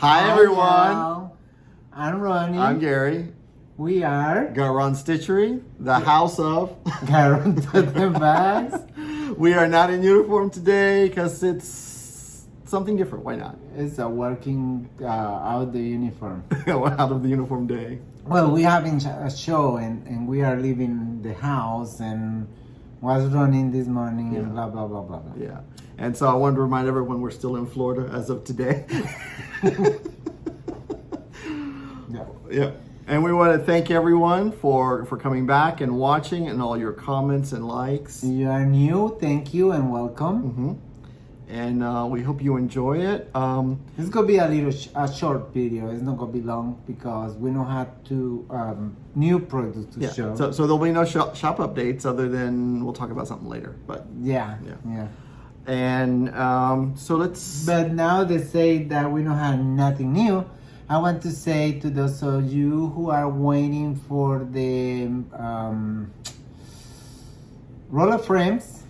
Hi everyone. Y'all. I'm Ronnie. I'm Gary. We are GaRon Stitchery, the house of GaRon Bags. We are not in uniform today because it's something different. Why not? It's a working out the uniform. Out of the uniform day. Well, we having a show and we are leaving the house and was running this morning and blah blah blah blah blah. Yeah. And so I wanted to remind everyone we're still in Florida as of today. Yeah. And we want to thank everyone for coming back and watching and all your comments and likes. You are new, thank you and welcome. Mm-hmm. And we hope you enjoy it. It's gonna be a short video. It's not gonna be long because we don't have to new products to show. So there'll be no shop updates other than we'll talk about something later. But yeah. And so let's. But now they say that we don't have nothing new. I want to say to those of you who are waiting for the roller frames,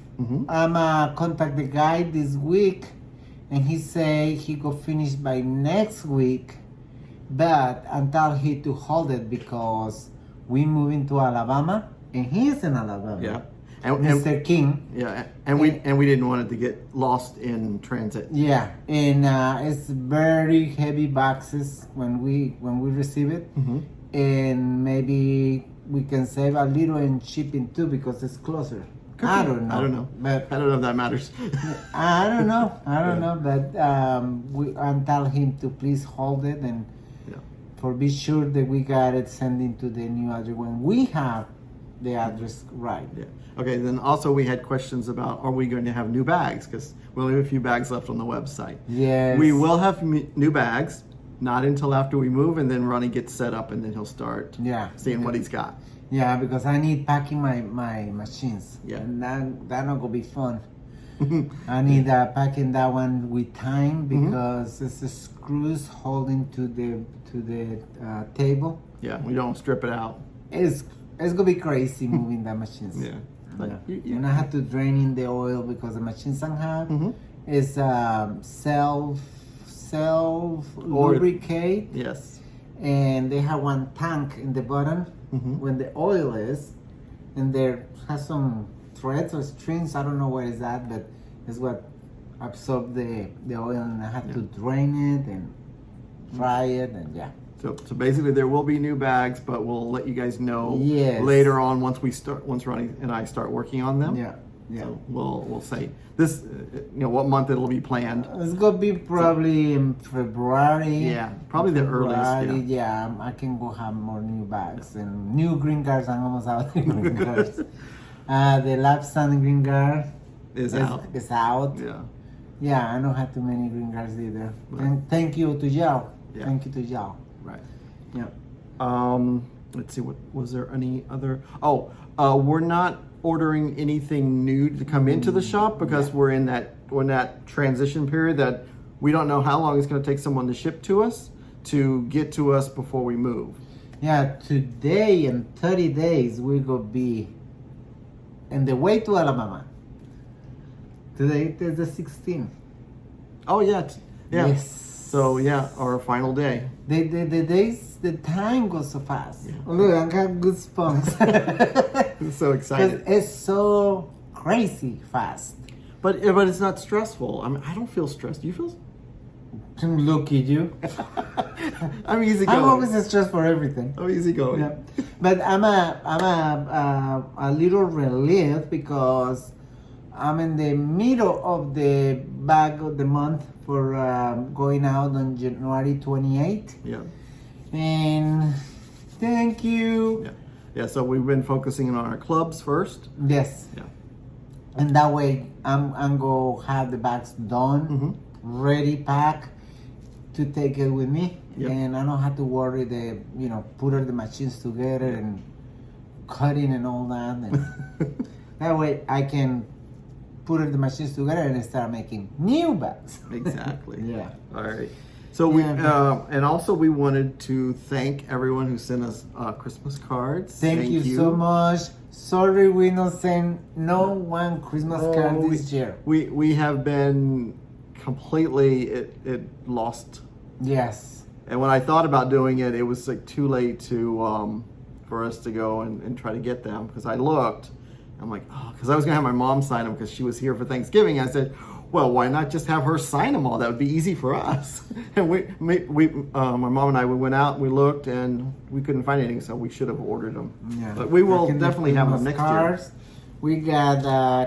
I'm contact the guy this week, and he say he go finish by next week, but until he to hold it because we moving to Alabama, and he is in Alabama. Yeah. And Mr. King. Yeah, and we didn't want it to get lost in transit. Yeah, and it's very heavy boxes when we receive it, and maybe we can save a little in shipping too because it's closer. I don't know, but I don't know if that matters. I don't know, but we tell him to please hold it and for be sure that we got it sending to the new address when we have the address right. Yeah. Okay, then also we had questions about are we going to have new bags because we only have a few bags left on the website. Yes. We will have new bags, not until after we move, and then Ronnie gets set up and then he'll start seeing what he's got. Yeah, because I need packing my machines. Yeah. And that not gonna be fun. I need packing that one with time because it's the screws holding to the table. Yeah, we don't strip it out. It's gonna be crazy moving the machines. Yeah. And I have to drain in the oil because the machines I have is self lubricate. Yes. And they have one tank in the bottom when the oil is, and there has some threads or strings. I don't know what is that, but it's what absorb the oil, and I have to drain it and fry it, and So basically, there will be new bags, but we'll let you guys know later on once Ronnie and I start working on them. Yeah. So we'll say this, what month it'll be planned. It's gonna be probably in February. Yeah, probably the earliest. Yeah, I can go have more new bags and new green guards. I'm almost out of green guards. The lap stand green guard is out. It's out. Yeah. Yeah, I don't have too many green guards either. Right. And thank you to y'all. Yeah. Thank you to y'all. Right. Yeah. Let's see. What was there any other? We're not ordering anything new to come into the shop because we're in that transition period that we don't know how long it's going to take someone to ship to us to get to us before we move. Yeah. Today in 30 days we gonna be in the way to Alabama. Today is the 16th. Oh yeah. Yes. So our final day. The time goes so fast. Yeah. Look, I got goosebumps. I'm so excited. It's so crazy fast. But it's not stressful. I mean, I don't feel stressed. Do you feel? Look at you. I'm easygoing. I'm always stressed for everything. I'm easygoing. Yeah. But I'm a little relieved because I'm in the middle of the bag of the month for going out on January 28th. Yeah. And thank you. Yeah. So we've been focusing on our clubs first. Yes. Yeah. And that way, I'm gonna have the bags done, ready, packed to take it with me, and I don't have to worry put all the machines together and cutting and all that. And that way, I can put all the machines together and start making new bags. Exactly. Yeah. All right. So we and also we wanted to thank everyone who sent us Christmas cards. Thank you so much. Sorry we not sent no one Christmas card this year. We have been completely it lost Yes. And when I thought about doing it, it was like too late to for us to go and try to get them, because I looked. I'm like, oh, because I was gonna have my mom sign them because she was here for Thanksgiving. I said, well, why not just have her sign them all? That would be easy for us. And my mom and I, we went out, we looked, and we couldn't find anything, so we should have ordered them. Yeah. But we will definitely have them next year. We got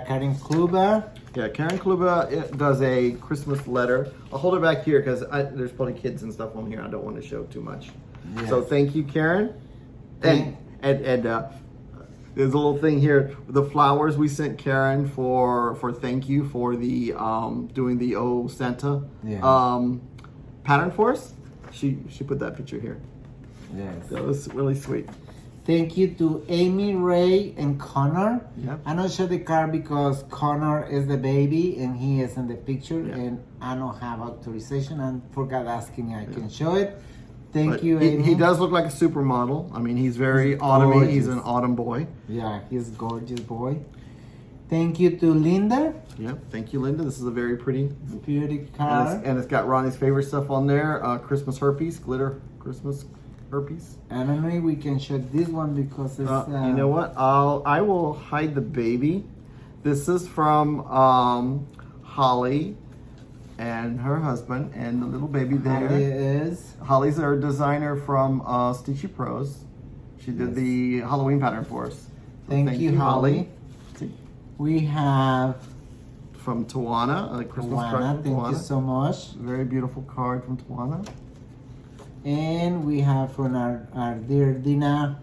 Karen Kluba. Yeah, Karen Kluba does a Christmas letter. I'll hold it back here because there's probably kids and stuff on here. I don't want to show too much. Yes. So thank you, Karen. And there's a little thing here. The flowers we sent Karen for thank you for the doing the Santa pattern for us. She put that picture here. Yes. That was really sweet. Thank you to Amy, Ray, and Connor. Yep. I don't show the card because Connor is the baby and he is in the picture, and I don't have authorization and forgot asking I can show it. Thank you, Amy. He does look like a supermodel. I mean, he's very autumny. He's an autumn boy. Yeah, he's a gorgeous boy. Thank you to Linda. Yep. Thank you, Linda. This is a very pretty card. And it's got Ronnie's favorite stuff on there. Christmas herpes, glitter Christmas herpes. I don't know if we can show this one because it's... you know what? I will hide the baby. This is from Holly and her husband and the little baby there. Holly's our designer from Stitche Pros. She did the Halloween pattern for us. So thank you, Holly. We have from Tawana, a Christmas card from thank Tawana. You so much. Very beautiful card from Tawana. And we have from our dear Dina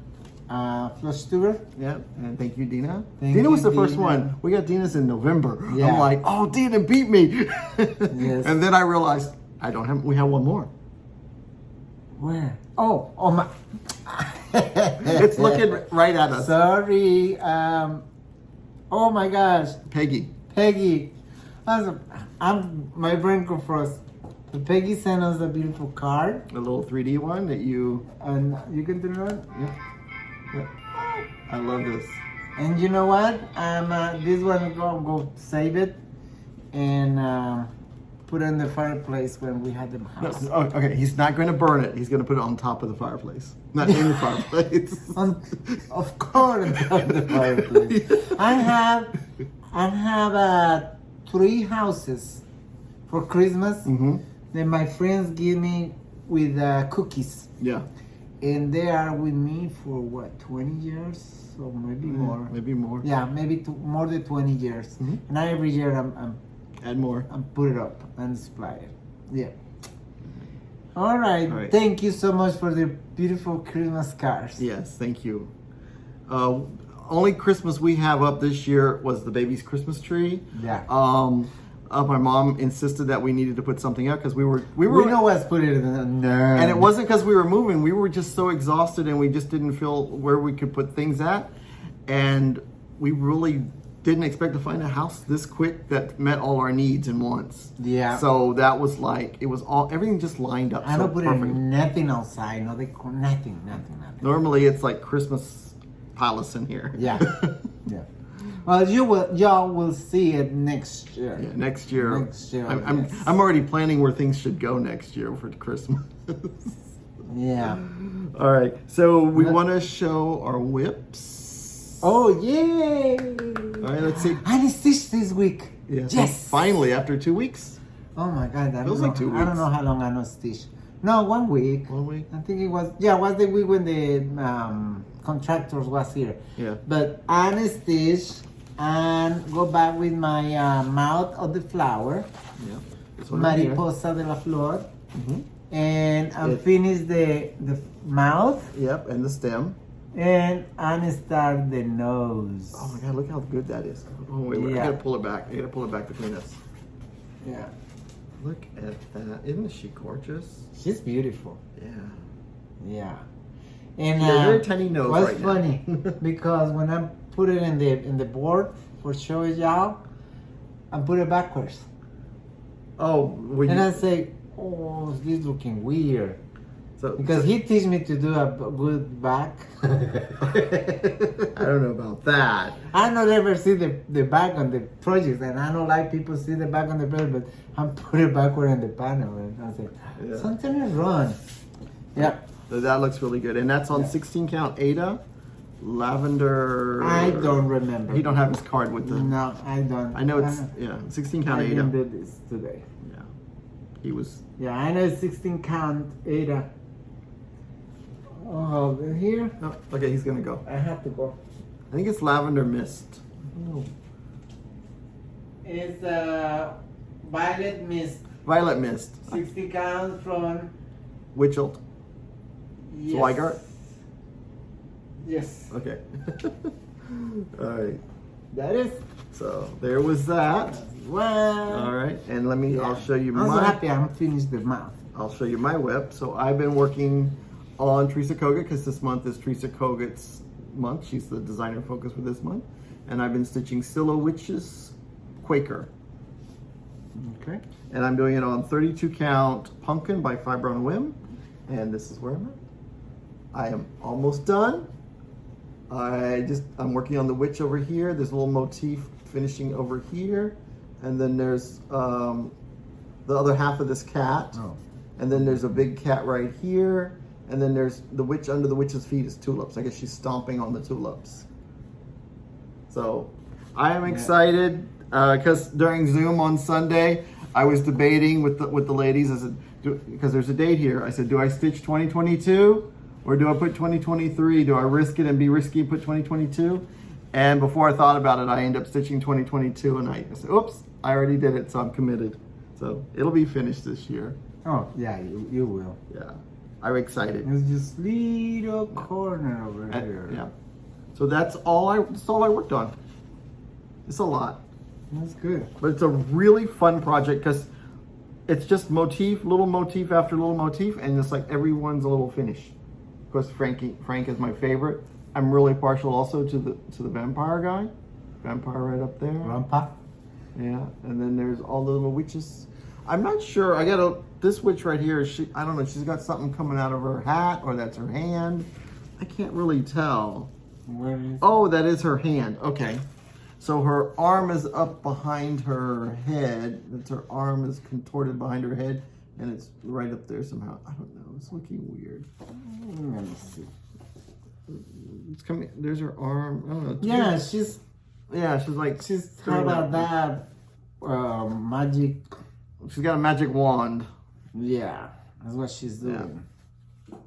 Flosstube. Yeah, and thank you, Dina. Thank Dina was you, the first Dina. one. We got Dina's in November. Yeah. I'm like, oh, Dina beat me. Yes. And then I realized we have one more. Where? Oh my. It's looking right at us. Sorry. Oh my gosh. Peggy. My brain confused. Peggy sent us a beautiful card. A little 3D one that you... And you can turn it on? Yep. I love this. And you know what? This one I'm going to save it and put it in the fireplace when we had the house. No, okay, he's not going to burn it. He's going to put it on top of the fireplace. Not in the fireplace. Of course, on top of the fireplace. I have 3 houses for Christmas. Mm-hmm. Then my friends give me with cookies. Yeah. And they are with me for what, 20 years? Or maybe more. Maybe more. Yeah, maybe more than 20 years. Mm-hmm. And every year I'm add more. and put it up and display it. Yeah. All right. Thank you so much for the beautiful Christmas cards. Yes, thank you. Only Christmas we have up this year was the baby's Christmas tree. Yeah. My mom insisted that we needed to put something up because we were. We know what's put it in there. And it wasn't because we were moving. We were just so exhausted and we just didn't feel where we could put things at. And we really didn't expect to find a house this quick that met all our needs and wants. Yeah. So that was like, it was all, everything just lined up. I so don't put nothing outside. No, nothing. Normally it's like Christmas palace in here. Yeah. Yeah. Well, y'all will see it next year. Yeah, next year. Next year. I'm already planning where things should go next year for Christmas. Yeah. All right. So we want to show our whips. Oh, yay! All right, let's see. I stitched this week. Yeah, Yes. so finally, after 2 weeks. Oh my God! Feels like 2 weeks. I don't know how long I not stitched. No, 1 week. 1 week. I think it was. Yeah, it was the week when the contractors was here. Yeah. But I stitched and go back with my mouth of the flower. Yeah. This one right here. Mariposa de la flor. Mhm. And I finished the mouth. Yep, and the stem. And I start the nose. Oh my God! Look how good that is. Oh wait, I Yeah. gotta pull it back. I gotta pull it back between us. Yeah. Look at that! Isn't she gorgeous? She's beautiful. Yeah. Yeah. And She has a very tiny nose what's right now. funny because when I put it in the board for showing y'all, I put it backwards. Oh, And I say, oh, this looking weird. Because he teach me to do a good back. I don't know about that. I don't ever see the back on the projects, and I don't like people see the back on the project, but I'm put it backward on the panel, and I say, something is wrong. Yeah. So that looks really good, and that's on 16 count Ada, lavender. I don't remember. He don't have his card with the. No, I don't. I know it's 16 count I Ada. didn't do this today. Yeah, he was. Yeah, I know it's 16 count Ada. Oh, here? Oh, okay, he's gonna go. I have to go. I think it's lavender mist. No. It's violet mist. Violet mist. 60 counts from Witchelt. yes. Swigart. Yes. Okay. All right. That is. So there was that. Wow. All right, and let me. Yeah. I'll show you I'm so my. happy I'm finished the mouth. I'll show you my whip. So I've been working on Teresa Kogut because this month is Teresa Kogut's month. She's the designer focus for this month. And I've been stitching Silla Witches Quaker. Okay. And I'm doing it on 32 count Pumpkin by Fiber on Whim. And this is where I'm at. I am almost done. I'm working on the witch over here. There's a little motif finishing over here. And then there's the other half of this cat. Oh. And then there's a big cat right here. And then there's the witch under the witch's feet is tulips. I guess she's stomping on the tulips. So I am excited because during Zoom on Sunday, I was debating with the ladies. I said, because there's a date here. I said, do I stitch 2022 or do I put 2023? Do I risk it and be risky and put 2022? And before I thought about it, I ended up stitching 2022 and I said, oops, I already did it, so I'm committed. So it'll be finished this year. Oh, yeah, you will. Yeah. I'm excited. It's just little corner over here. Yeah. So that's all I worked on. It's a lot. That's good. But it's a really fun project because it's just little motif after little motif, and it's like everyone's a little finish. Of course, Frank is my favorite. I'm really partial also to the vampire guy. Vampire right up there. Grandpa? Yeah. And then there's all the little witches. I'm not sure. This witch right here, I don't know, she's got something coming out of her hat or that's her hand. I can't really tell. Where is Oh, that is her hand. Okay. So her arm is up behind her head. Her arm is contorted behind her head and it's right up there somehow. I don't know. It's looking weird. Let me see. It's coming. There's her arm. I don't know. Yeah, she's doing got that magic. She's got a magic wand. Yeah, that's what she's doing. Yeah.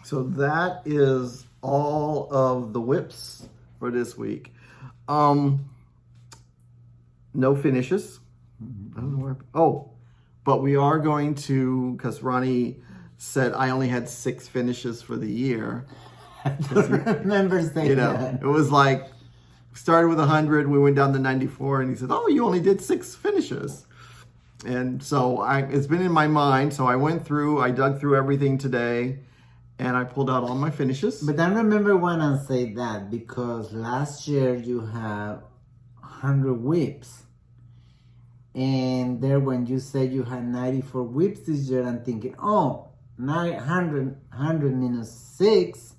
So that is all of the whips for this week. No finishes. I don't know where. But we are going to, because Ronnie said I only had 6 finishes for the year. I don't remember saying that. It was like started with 100, we went down to 94, and he said, "Oh, you only did 6 finishes." And so it's been in my mind. So I went through, I dug through everything today, and I pulled out all my finishes. But I remember when I say that because last year you had 100 whips. And there when you said you had 94 whips this year, I'm thinking, 100 minus 6.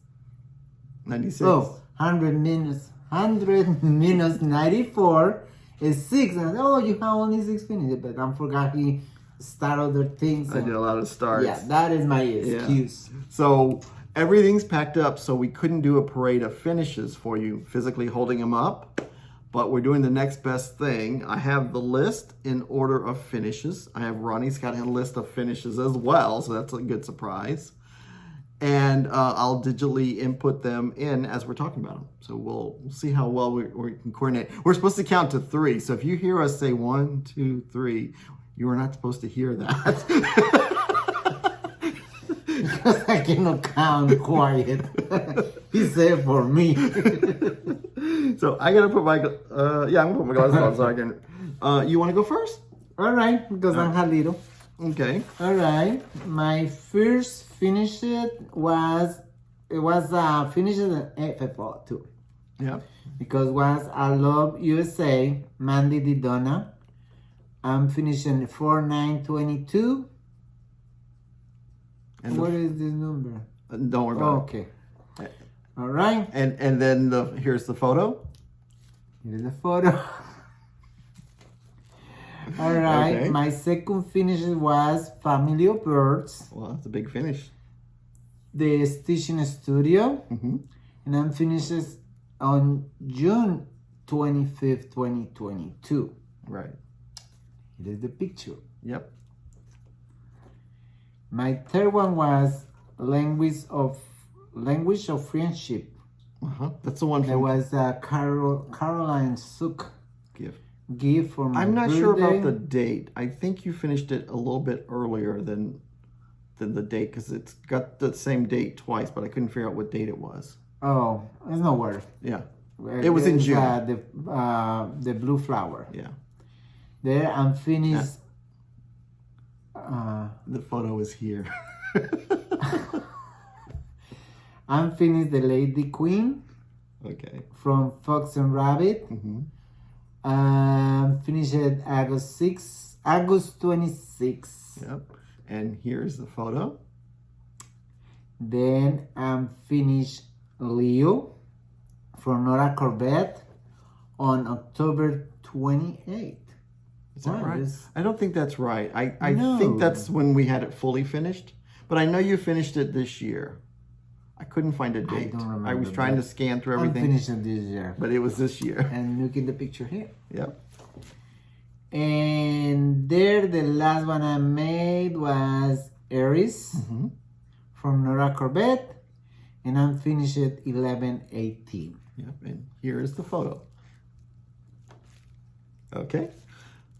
96. Oh, 100 minus 94 is 6. And you have only 6 finishes. But I forgot he started other things. I did a lot of starts. Yeah, that is my excuse. Yeah. So everything's packed up, so we couldn't do a parade of finishes for you, physically holding them up. But we're doing the next best thing. I have the list in order of finishes. I have Ronnie's got a list of finishes as well, so that's a good surprise. And I'll digitally input them in as we're talking about them. So we'll see how well we can coordinate. We're supposed to count to 3. So if you hear us say 1, 2, 3, you are not supposed to hear that. Because I cannot count quiet. He said for me. So I gotta put my I'm gonna put my glasses on so I can. You want to go first? All right, because I'm a little. Okay. All right, my first finish was finished in FFO too. Yeah. Because was I Love USA, Mandy Didona. I'm finishing 4/9/22. And what is this number? Don't worry about okay. All right. And then here's the photo. Here's the photo. All right. Okay. My second finish was Family of Birds. Well, that's a big finish. The Stitching Studio. Mm-hmm. And I'm finishes on June 25th, 2022. Right. Here is the picture. Yep. My third one was Language of Friendship. That's the one There from was a Caroline Sook gift for my I'm not birthday. sure about the date. I think you finished it a little bit earlier than the date because it's got the same date twice, but I couldn't figure out what date it was. Oh, it's no word. Yeah. It was in June. The blue flower. Yeah. There, I'm finished. The photo is here. I'm finished the Lady Queen. Okay. From Fox and Rabbit. Mm-hmm. Finished it August 26. Yep. And here's the photo. Then I'm finished Leo from Nora Corbett on October 28th. Is that right? I don't think that's right. I think that's when we had it fully finished. But I know you finished it this year. I couldn't find a date. I don't remember. I was trying to scan through everything. I'm finishing this year. But it was this year. And look at the picture here. Yep. And there, the last one I made was Aries from Nora Corbett. And I'm finished at 11/18. Yep. And here is the photo. Okay.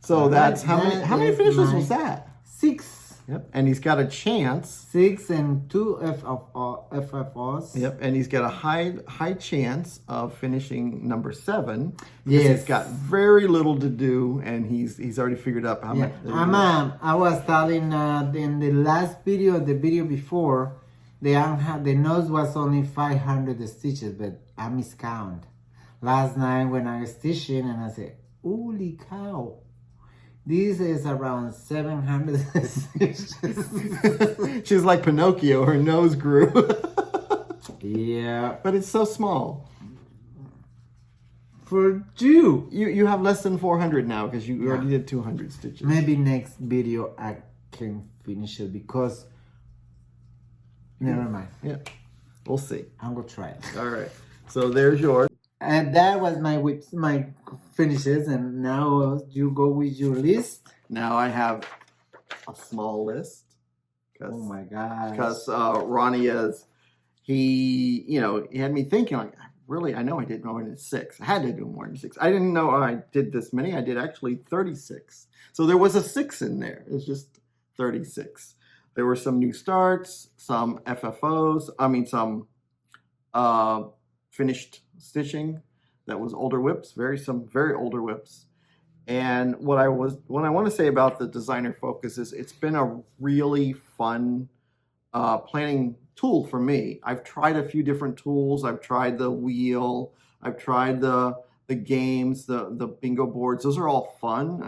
So that's how many finishes was that? 6. Yep. And he's got a chance. 6 and 2 FFOs. Yep. And he's got a high chance of finishing number 7. Yes. He's got very little to do, and he's already figured out how much. I was telling in the last video, the video before, the nose was only 500 stitches, but I miscount. Last night when I was stitching, and I said, "Holy cow! This is around 700 stitches." She's like Pinocchio. Her nose grew. Yeah. But it's so small. For you. You have less than 400 now because you already did 200 stitches. Maybe next video I can finish it because... Never mind. Yeah. We'll see. I'm going to try it. All right. So there's yours. And that was my finishes, and now you go with your list. Now I have a small list. Oh my God! Because Ronnie he had me thinking like, really, I know I did more than 6. I had to do more than 6. I didn't know I did this many. I did actually 36. So there was a 6 in there. It was just 36. There were some new starts, some FFOs. Some finished stitching that was older whips, some very older whips. And what I want to say about the designer focus is it's been a really fun planning tool for me. I've tried a few different tools. I've tried the wheel. I've tried the games, the bingo boards. Those are all fun.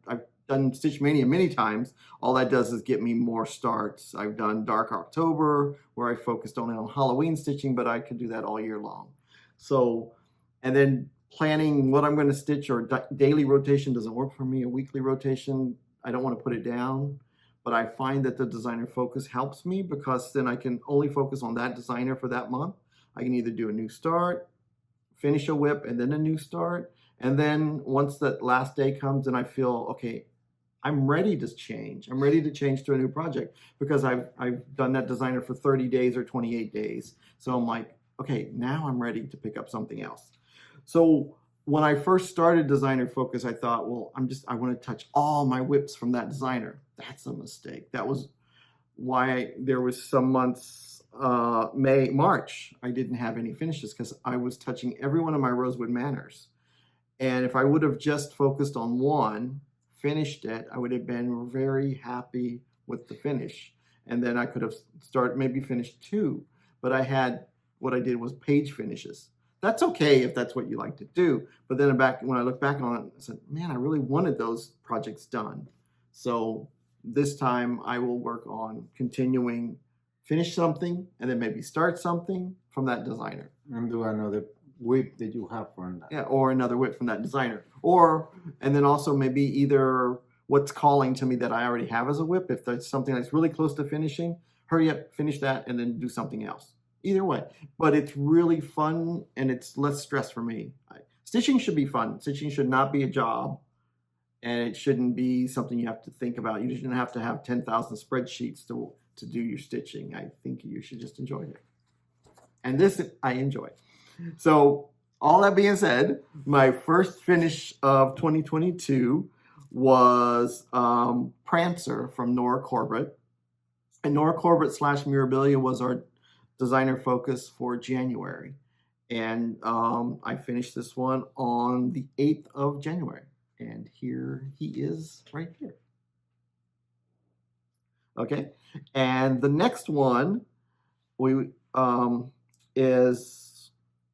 I've done Stitch Mania many times. All that does is get me more starts. I've done Dark October where I focused only on Halloween stitching, but I could do that all year long. So, and then planning what I'm going to stitch or daily rotation doesn't work for me. A weekly rotation, I don't want to put it down, but I find that the designer focus helps me because then I can only focus on that designer for that month. I can either do a new start, finish a whip, and then a new start. And then once that last day comes and I feel, okay, I'm ready to change. I'm ready to change to a new project because I've done that designer for 30 days or 28 days. So I'm like, okay, now I'm ready to pick up something else. So when I first started Designer Focus, I thought, well, I want to touch all my whips from that designer. That's a mistake. That was why there was some months, March, I didn't have any finishes because I was touching every one of my Rosewood Manors. And if I would have just focused on one, finished it, I would have been very happy with the finish. And then I could have maybe finished 2. But what I did was page finishes. That's okay if that's what you like to do. But then when I look back on it, I said, man, I really wanted those projects done. So this time I will work on continuing, finish something, and then maybe start something from that designer. And do another whip that you have from that. Yeah, or another whip from that designer. And then also maybe either what's calling to me that I already have as a whip. If there's something that's really close to finishing, hurry up, finish that, and then do something else. Either way. But it's really fun, and it's less stress for me. Stitching should be fun. Stitching should not be a job, and it shouldn't be something you have to think about. You shouldn't have to have 10,000 spreadsheets to do your stitching. I think you should just enjoy it. And this I enjoy. So all that being said, my first finish of 2022 was Prancer from Nora Corbett. And Nora Corbett / Mirabilia was our designer focus for January. And I finished this one on the 8th of January. And here he is right here. Okay. And the next one is,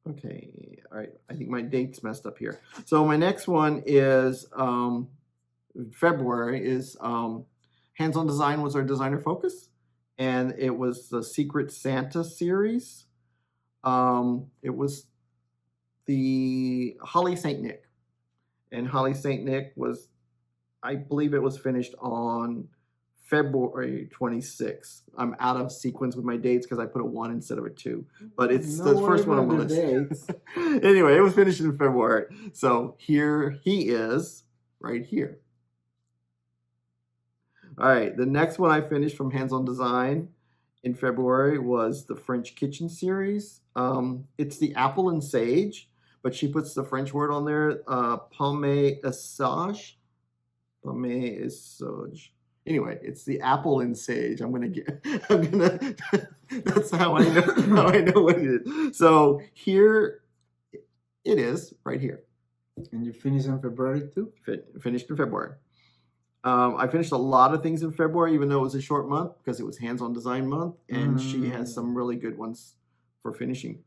okay, all right, I think my date's messed up here. So my next one is February is Hands-On Design was our designer focus. And it was the Secret Santa series. It was the Holly St. Nick. And Holly St. Nick was, I believe it was finished on February 26th. I'm out of sequence with my dates because I put a 1 instead of a 2. But it's the first one on the list. Anyway, it was finished in February. So here he is, right here. All right, the next one I finished from Hands-On Design in February was the French Kitchen series. It's the Apple and Sage, but she puts the French word on there, Pomme et Sage. Pomme et Sage. Anyway, it's the Apple and Sage. That's how I know what it is. So here it is, right here. And you finished in February too? Finished in February. I finished a lot of things in February, even though it was a short month, because it was Hands-On Design month, and she has some really good ones for finishing.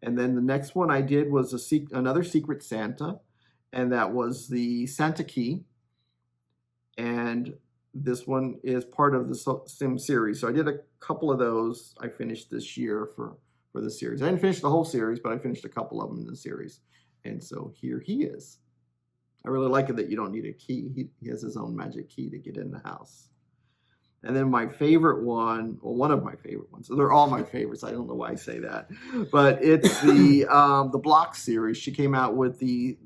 And then the next one I did was another Secret Santa, and that was the Santa Key. And this one is part of the Sim series. So I did a couple of those I finished this year for the series. I didn't finish the whole series, but I finished a couple of them in the series. And so here he is. I really like it that you don't need a key. He has his own magic key to get in the house. And then my favorite one, well, one of my favorite ones. So they're all my favorites. I don't know why I say that, but it's the block series. She came out with the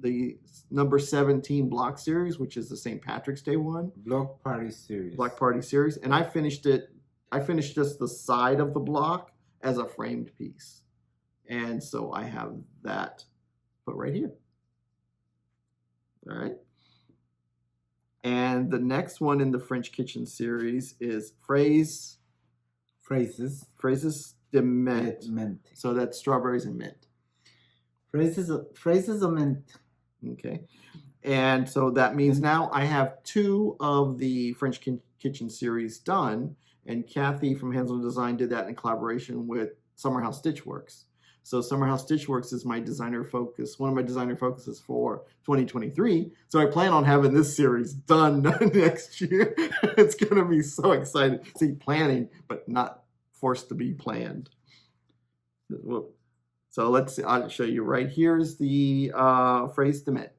number 17 block series, which is the St. Patrick's Day one. Block Party series. Block Party series, and I finished it. I finished just the side of the block as a framed piece, and so I have that put right here. All right. And the next one in the French Kitchen series is Phrases de Mint. So that's strawberries and mint. Phrases of mint. Okay. And so that means now I have 2 of the French Kitchen series done. And Kathy from Hands-On Design did that in collaboration with Summerhouse Stitchworks. So Summerhouse Stitchworks is my designer focus, one of my designer focuses for 2023. So I plan on having this series done next year. It's going to be so exciting. See, planning, but not forced to be planned. So let's see, I'll show you right here is the Phrase de Mint.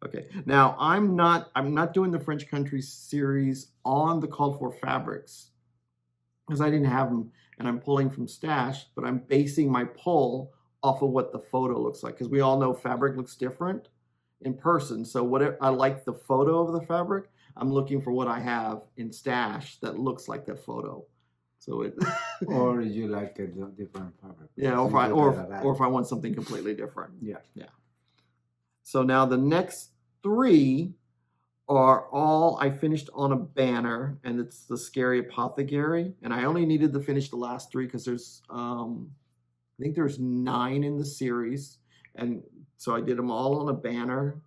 Okay, now I'm not doing the French Country series on the called for fabrics because I didn't have them. And I'm pulling from Stash, but I'm basing my pull off of what the photo looks like. Because we all know fabric looks different in person. So whatever I like the photo of the fabric, I'm looking for what I have in Stash that looks like that photo. So it or you like a different fabric. Yeah, or if I want something completely different. Yeah. So now the next 3 are all I finished on a banner, and it's the Scary Apothecary. And I only needed to finish the last 3 because there's, I think there's 9 in the series. And so I did them all on a banner.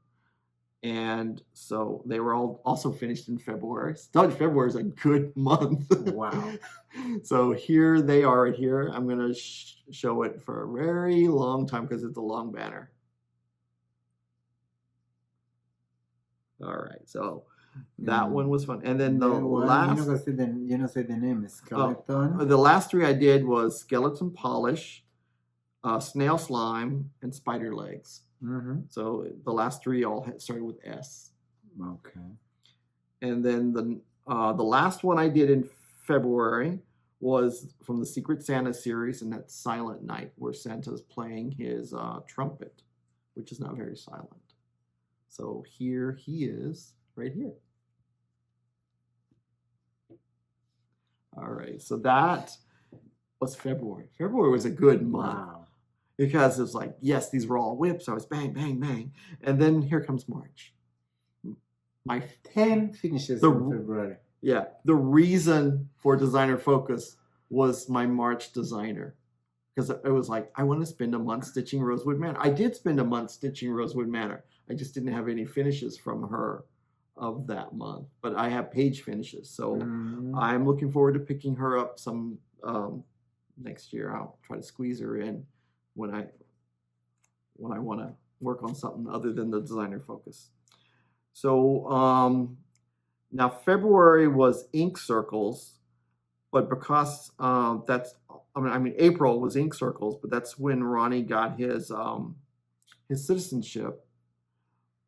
And so they were all also finished in February. February is a good month. Wow. So here they are right here. I'm going to show it for a very long time because it's a long banner. All right, so That one was fun. And then the last... last... You know say the name is skeleton. The last three I did was skeleton polish, snail slime, and spider legs. So the last three all started with S. Okay. And then the last one I did in February was from the Secret Santa series, and that's Silent Night, where Santa's playing his trumpet, which is not very silent. So here he is, right here. All right, so that was February. February was a good month. Wow. Because it's like, yes, these were all whips. I was bang, bang, bang. And then here comes March. My 10 finishes in February. Yeah. The reason for Designer Focus was my March designer. Because it was like, I want to spend a month stitching Rosewood Manor. I did spend a month stitching Rosewood Manor. I just didn't have any finishes from her of that month. But I have page finishes. So I'm looking forward to picking her up some next year. I'll try to squeeze her in when I want to work on something other than the Designer Focus. So now February was ink circles, but because April was ink circles, but that's when Ronnie got his citizenship.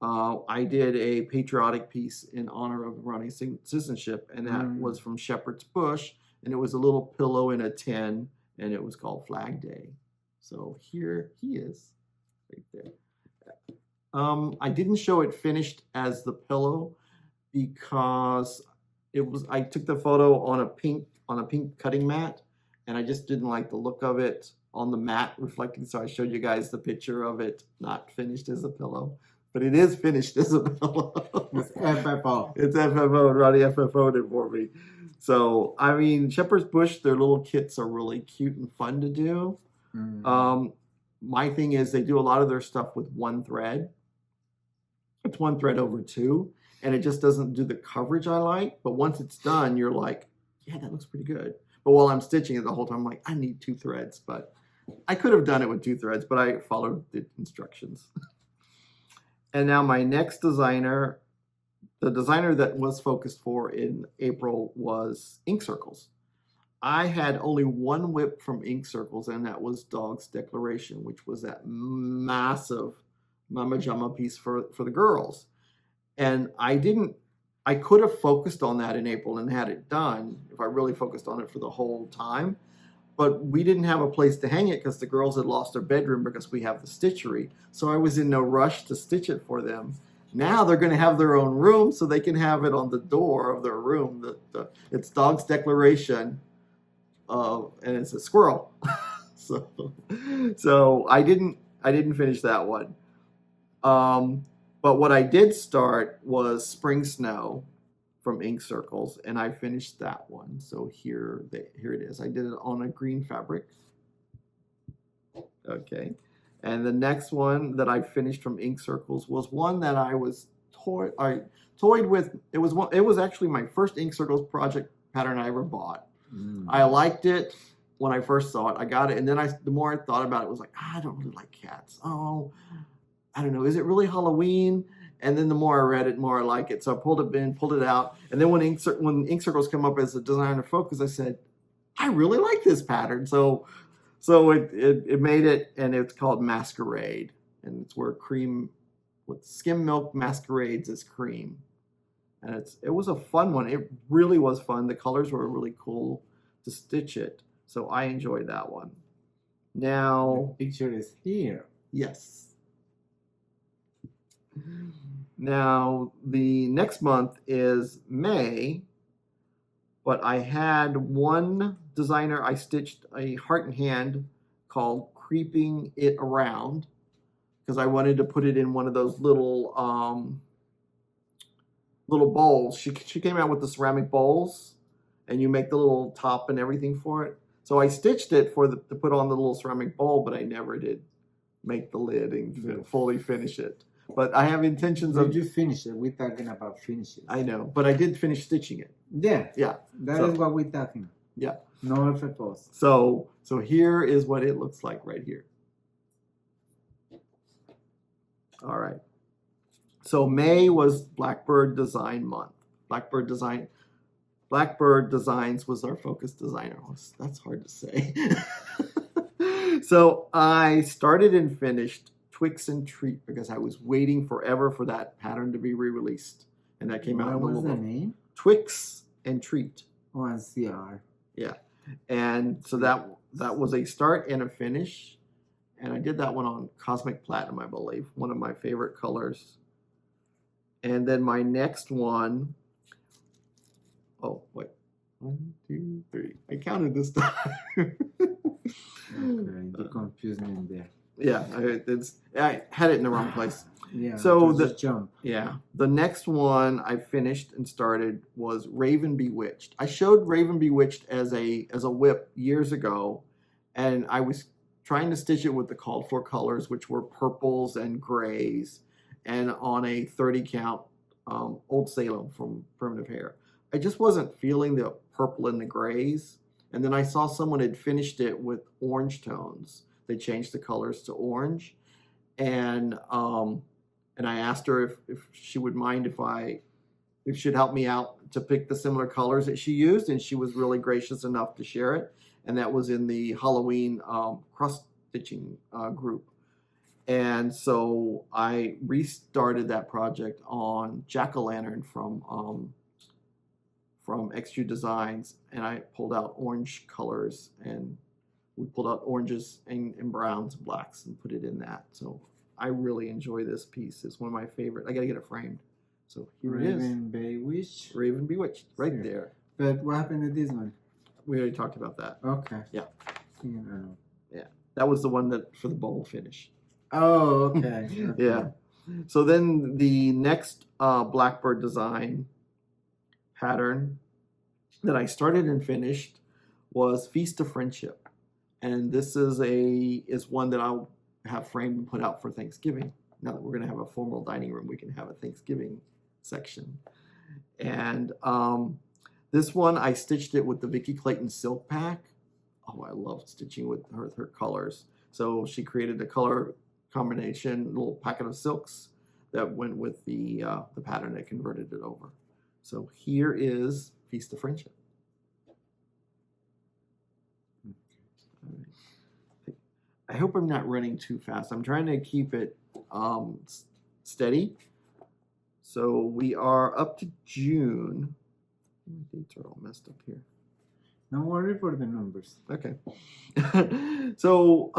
I did a patriotic piece in honor of Ronnie's citizenship, and that was from Shepherd's Bush, and it was a little pillow in a tin, and it was called Flag Day. So here he is, right there. I didn't show it finished as the pillow because I took the photo on a pink cutting mat, and I just didn't like the look of it on the mat reflecting. So I showed you guys the picture of it not finished as a pillow, but it is finished as a pillow. It's FFO. It's FFO. Ronnie FFO'd it for me. So I mean, Shepherd's Bush, their little kits are really cute and fun to do. My thing is they do a lot of their stuff with one thread. It's one thread over two, and it just doesn't do the coverage I like. But once it's done, you're like, yeah, that looks pretty good. But while I'm stitching it the whole time, I'm like, I need 2 threads. But I could have done it with 2 threads, but I followed the instructions. And now my next designer, the designer that was focused for in April was ink circles. I had only one whip from ink circles, and that was Dog's Declaration, which was that massive Mama Jama piece for the girls. And I could have focused on that in April and had it done if I really focused on it for the whole time. But we didn't have a place to hang it because the girls had lost their bedroom because we have the stitchery. So I was in no rush to stitch it for them. Now they're going to have their own room, so they can have it on the door of their room. It's Dog's Declaration. And it's a squirrel. so I didn't finish that one. But what I did start was Spring Snow from Ink Circles, and I finished that one. So here it is. I did it on a green fabric. Okay. And the next one that I finished from Ink Circles was one that I toyed with. It was actually my first Ink Circles project pattern I ever bought. I liked it when I first saw it. I got it, and then the more I thought about it, was like, I don't really like cats. Oh, I don't know. Is it really Halloween? And then the more I read it, the more I like it. So I pulled it out. And then when Ink Circles come up as a designer focus, I said, I really like this pattern. So it made it, and it's called Masquerade, and it's where cream with skim milk masquerades as cream. And it was a fun one. It really was fun. The colors were really cool to stitch it. So I enjoyed that one. Now, the picture is here. Yes. Now, the next month is May, but I had one designer. I stitched a heart and hand called Creeping It Around because I wanted to put it in one of those little bowls. She came out with the ceramic bowls, and you make the little top and everything for it. So I stitched it to put on the little ceramic bowl, but I never did make the lid and fully finish it. But I have intentions of... Did you finish it? We're talking about finishing. I know, but I did finish stitching it. Yeah. Yeah. That is what we're talking. Yeah. No FFOs. So here is what it looks like right here. All right. So May was Blackbird Design Month. Blackbird Designs was our focus designer. That's hard to say. So I started and finished Twix and Treat because I was waiting forever for that pattern to be re-released. And that came out. What was the name? Twix and Treat. Oh, CR. Yeah. And so that was a start and a finish. And I did that one on Cosmic Platinum, I believe. One of my favorite colors. And then my next one... Oh, wait. 1, 2, 3. I counted this time. Okay, you confused me there. Yeah, I had it in the wrong place. Yeah. So jump. Yeah, the next one I finished and started was Raven Bewitched. I showed Raven Bewitched as a whip years ago, and I was trying to stitch it with the called for colors, which were purples and grays, and on a 30 count Old Salem from Primitive Hare. I just wasn't feeling the purple and the grays. And then I saw someone had finished it with orange tones. They changed the colors to orange. And I asked her if she would mind if she'd help me out to pick the similar colors that she used. And she was really gracious enough to share it. And that was in the Halloween cross-stitching group. And so I restarted that project on Jack-O-Lantern from Extrude Designs, and I pulled out orange colors, and we pulled out oranges and browns and blacks and put it in that. So I really enjoy this piece. It's one of my favorite. I got to get it framed. So here it is. Raven Bewitched, right there. But what happened to this one? We already talked about that. Okay. Yeah. Yeah. That was the one that for the bowl finish. Oh, okay. Yeah. So then the next Blackbird design pattern that I started and finished was Feast of Friendship, and this is one that I'll have framed and put out for Thanksgiving. Now that we're going to have a formal dining room, we can have a Thanksgiving section. And this one I stitched it with the Vicki Clayton silk pack. Oh, I love stitching with her colors. So she created a color combination, little packet of silks that went with the pattern that converted it over. So here is Feast of Friendship. I hope I'm not running too fast. I'm trying to keep it steady. So we are up to June. My dates are all messed up here. Don't worry for the numbers. Okay. So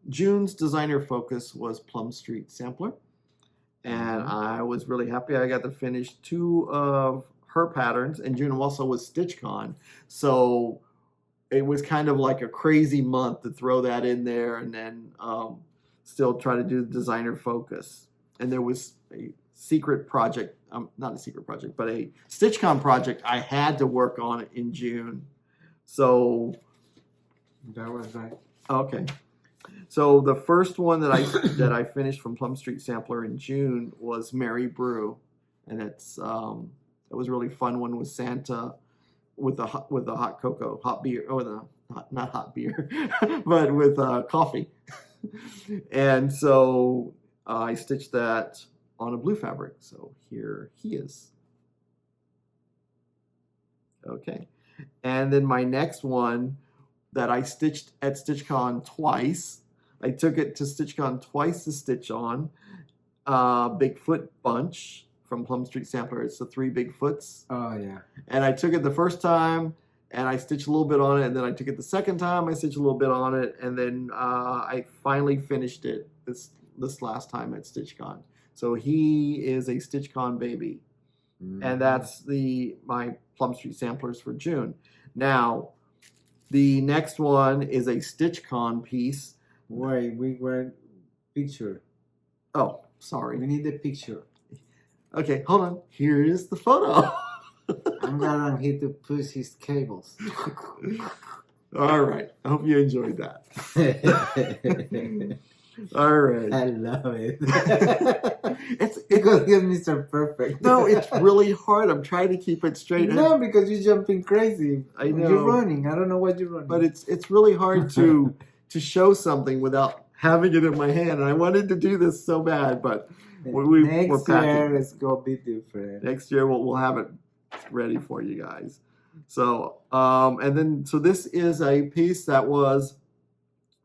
June's designer focus was Plum Street Sampler. And I was really happy I got to finish 2 of her patterns. And June also was StitchCon. So it was kind of like a crazy month to throw that in there and then still try to do the designer focus. And there was a secret project, not a secret project, but a StitchCon project I had to work on it in June. So that was right. Okay. So the first one that I finished from Plum Street Sampler in June was Mary Brew, and it was a really fun one with Santa, with the hot cocoa, hot beer, not hot beer, but with coffee, and so I stitched that on a blue fabric. So here he is. Okay, and then my next one that I stitched at StitchCon twice. I took it to StitchCon twice to stitch on. Bigfoot Bunch from Plum Street Sampler. It's the 3 Bigfoots. Oh, yeah. And I took it the first time, and I stitched a little bit on it, and then I took it the second time, I stitched a little bit on it, and then I finally finished it this last time at StitchCon. So he is a StitchCon baby. Mm-hmm. And that's my Plum Street Samplers for June. Now, the next one is a StitchCon piece. Wait, we were picture. Oh, sorry. We need the picture. Okay, hold on. Here is the photo. I'm not here to push his cables. All right. I hope you enjoyed that. All right. I love it. It's because he's Mr. Perfect. No, it's really hard. I'm trying to keep it straight. No, because you're jumping crazy. I know. You're running. I don't know what you're running. But it's really hard to show something without having it in my hand. And I wanted to do this so bad, but we're Next packing. year it's gonna be different. Next year we'll have it ready for you guys. So and then so this is a piece that was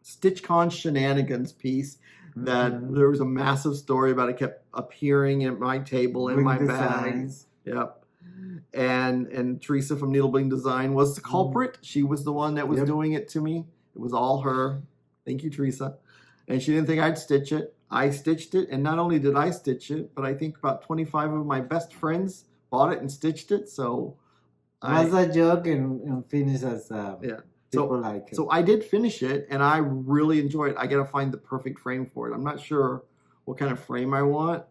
StitchCon shenanigans piece that there was a massive story about. It kept appearing at my table in my bag. Yep. And Teresa from Needle Bling Design was the culprit. She was the one that was doing it to me. It was all her. Thank you, Teresa. And she didn't think I'd stitch it. I stitched it, and not only did I stitch it, but I think about 25 of my best friends bought it and stitched it. So was a joke and finished as people like it. So I did finish it, and I really enjoy it. I got to find the perfect frame for it. I'm not sure what kind of frame I want.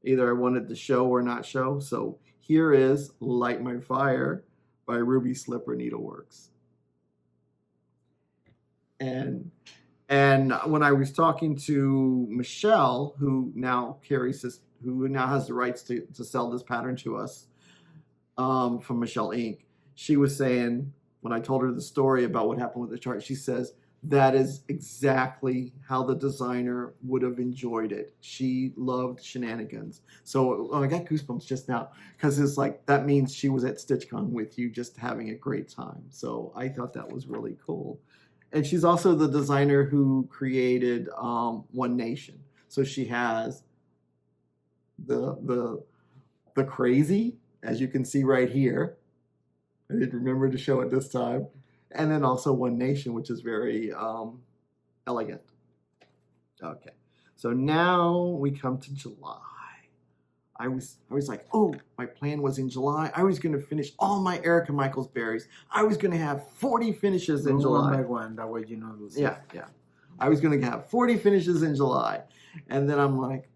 Either I wanted to show or not show. So here is Light My Fire by Ruby Slipper Needleworks. And when I was talking to Michelle, who now has the rights to sell this pattern to us, from Michelle Inc., she was saying, when I told her the story about what happened with the chart, she says, that is exactly how the designer would have enjoyed it. She loved shenanigans. So I got goosebumps just now, because it's like, that means she was at StitchCon with you just having a great time. So I thought that was really cool. And she's also the designer who created One Nation. So she has the crazy, as you can see right here. I didn't remember to show it this time. And then also One Nation, which is very elegant. Okay, so now we come to July. I was like, oh, my plan was in July. I was going to finish all my Erica Michaels berries. I was going to have 40 finishes in July. One by one, that way you know. Yeah. I was going to have 40 finishes in July. And then I'm like,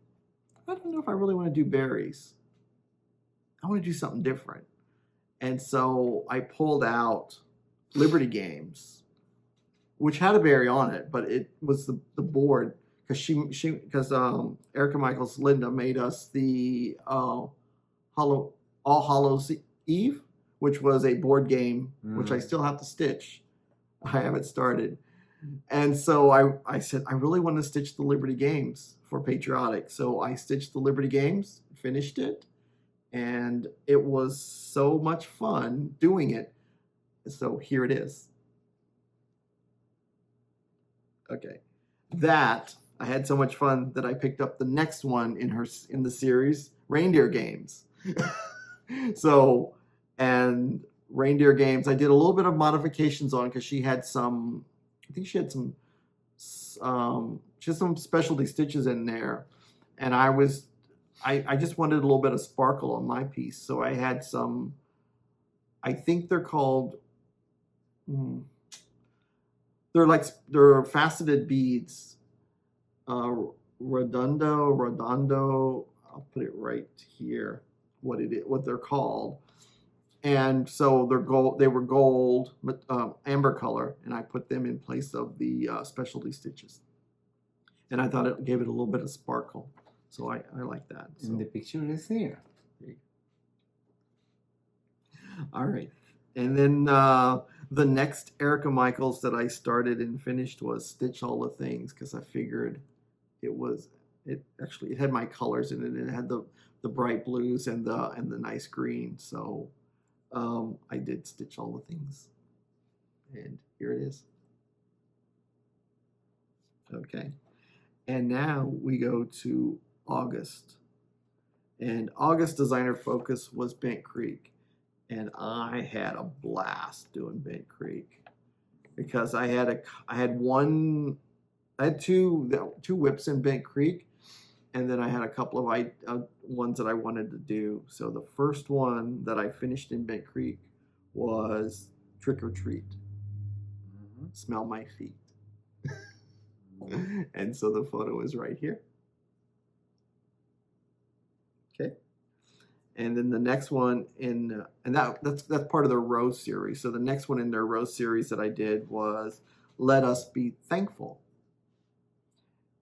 I don't know if I really want to do berries. I want to do something different. And so I pulled out Liberty Games, which had a berry on it, but it was the board, because Erica Michaels Linda made us the All Hallows Eve, which was a board game, which I still have to stitch. I haven't started. And so I said, I really want to stitch the Liberty Games for Patriotic. So I stitched the Liberty Games, finished it, and it was so much fun doing it. So here it is. Okay. That, I had so much fun that I picked up the next one in the series, Reindeer Games. So, and Reindeer Games, I did a little bit of modifications on, because she had some, I think she had some specialty stitches in there. And I just wanted a little bit of sparkle on my piece. So I had some, I think they're called, they're faceted beads. Redondo, I'll put it right here, what they're called. And so they were gold, amber color, and I put them in place of the specialty stitches. And I thought it gave it a little bit of sparkle. So I like that. So. And the picture is here. All right. And then the next Erica Michaels that I started and finished was Stitch All the Things, because I figured it had my colors in it. It had the bright blues and the nice green. So I did Stitch All the Things. And here it is. Okay. And now we go to August. And August designer focus was Bent Creek. And I had a blast doing Bent Creek, because I had two whips in Bent Creek, and then I had a couple of ones that I wanted to do. So the first one that I finished in Bent Creek was Trick or Treat. Smell my feet. And so the photo is right here. Okay. And then the next one that's part of their Rose series. So the next one in their Rose series that I did was Let Us Be Thankful.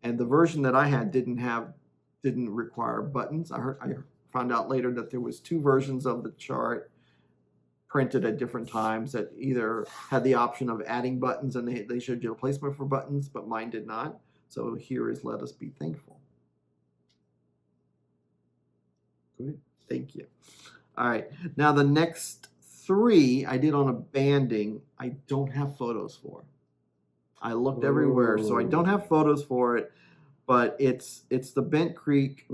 And the version that I had didn't require buttons. I found out later that there was two versions of the chart printed at different times that either had the option of adding buttons, and they showed you a placement for buttons, but mine did not. So here is Let Us Be Thankful. Good. Thank you. All right. Now the next 3 I did on a banding. I don't have photos for. I looked everywhere, so I don't have photos for it. But it's the Bent Creek.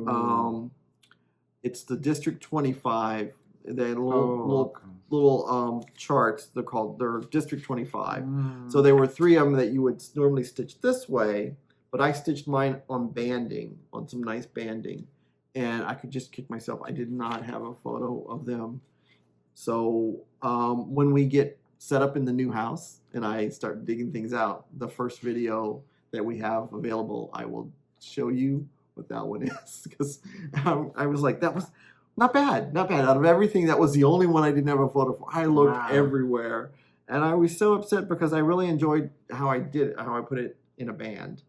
It's the District 25. They little charts. They're District 25. So there were 3 of them that you would normally stitch this way, but I stitched mine on banding, on some nice banding, and I could just kick myself. I did not have a photo of them. So when we get set up in the new house and I start digging things out, the first video that we have available, I will show you what that one is, because I was like, that was not bad. Out of everything, that was the only one I didn't have a photo for. I looked everywhere, and I was so upset because I really enjoyed how I put it in a band.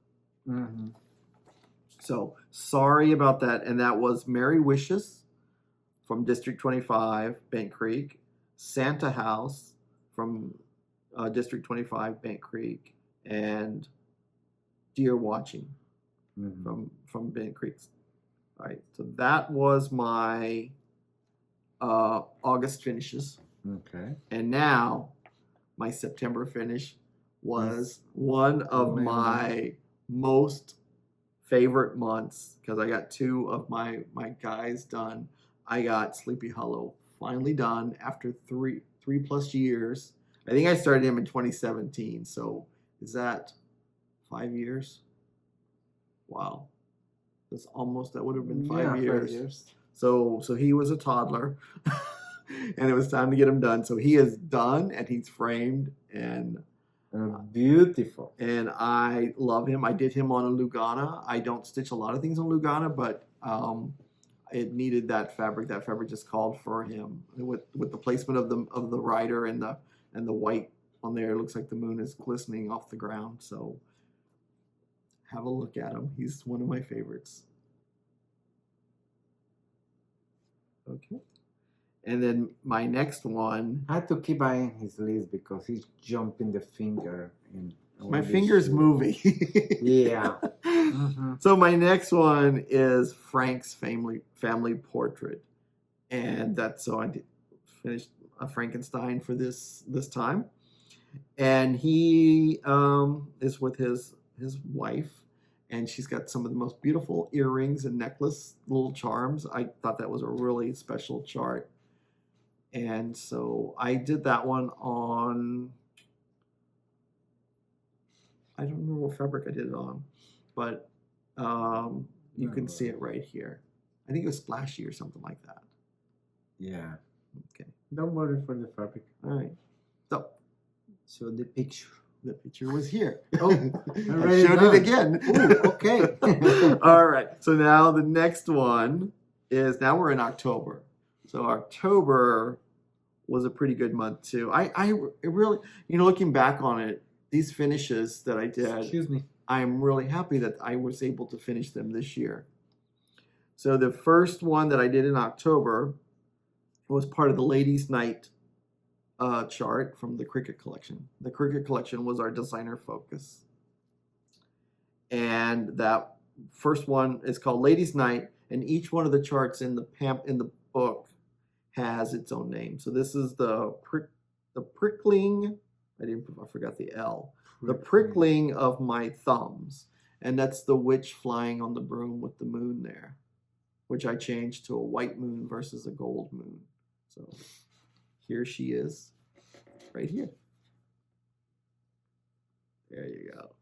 So sorry about that. And that was Merry Wishes from District 25, Bent Creek, Santa House from District 25, Bent Creek, and Deer Watching from Bent Creek. All right, so that was my August finishes. Okay. And now my September finish was one of my most favorite months, because I got 2 of my guys done. I got Sleepy Hollow finally done after 3+ years. I think I started him in 2017. So is that 5 years? Wow. That would have been 5 years. 5 years. So he was a toddler, and it was time to get him done. So he is done, and he's framed, and beautiful. And I love him. I did him on a Lugana. I don't stitch a lot of things on Lugana, but it needed that fabric. That fabric just called for him with the placement of the rider and the white on there. It looks like the moon is glistening off the ground. So have a look at him. He's one of my favorites. Okay. And then my next one. I had to keep eyeing his list because he's jumping the finger. My finger's moving. Yeah. So my next one is Frank's family portrait. And I finished a Frankenstein for this time. And he is with his wife. And she's got some of the most beautiful earrings and necklace, little charms. I thought that was a really special chart. And so I did that one on, I don't remember what fabric I did it on, but you can see it right here. I think it was splashy or something like that. Yeah. Okay. Don't worry for the fabric. All right. So the picture. The picture was here. Oh, I showed it again. Ooh, okay. All right. So now the next one is, now we're in October. So October was a pretty good month too. I really, looking back on it, these finishes that I did, excuse me, I'm really happy that I was able to finish them this year. So the first one that I did in October was part of the Ladies' Night chart from the Cricut collection. The Cricut collection was our designer focus. And that first one is called Ladies' Night, and each one of the charts in the book has its own name. So this is the prickling, I forgot the L. The prickling of my thumbs. And that's the witch flying on the broom with the moon there, which I changed to a white moon versus a gold moon. So here she is, right here. There you go.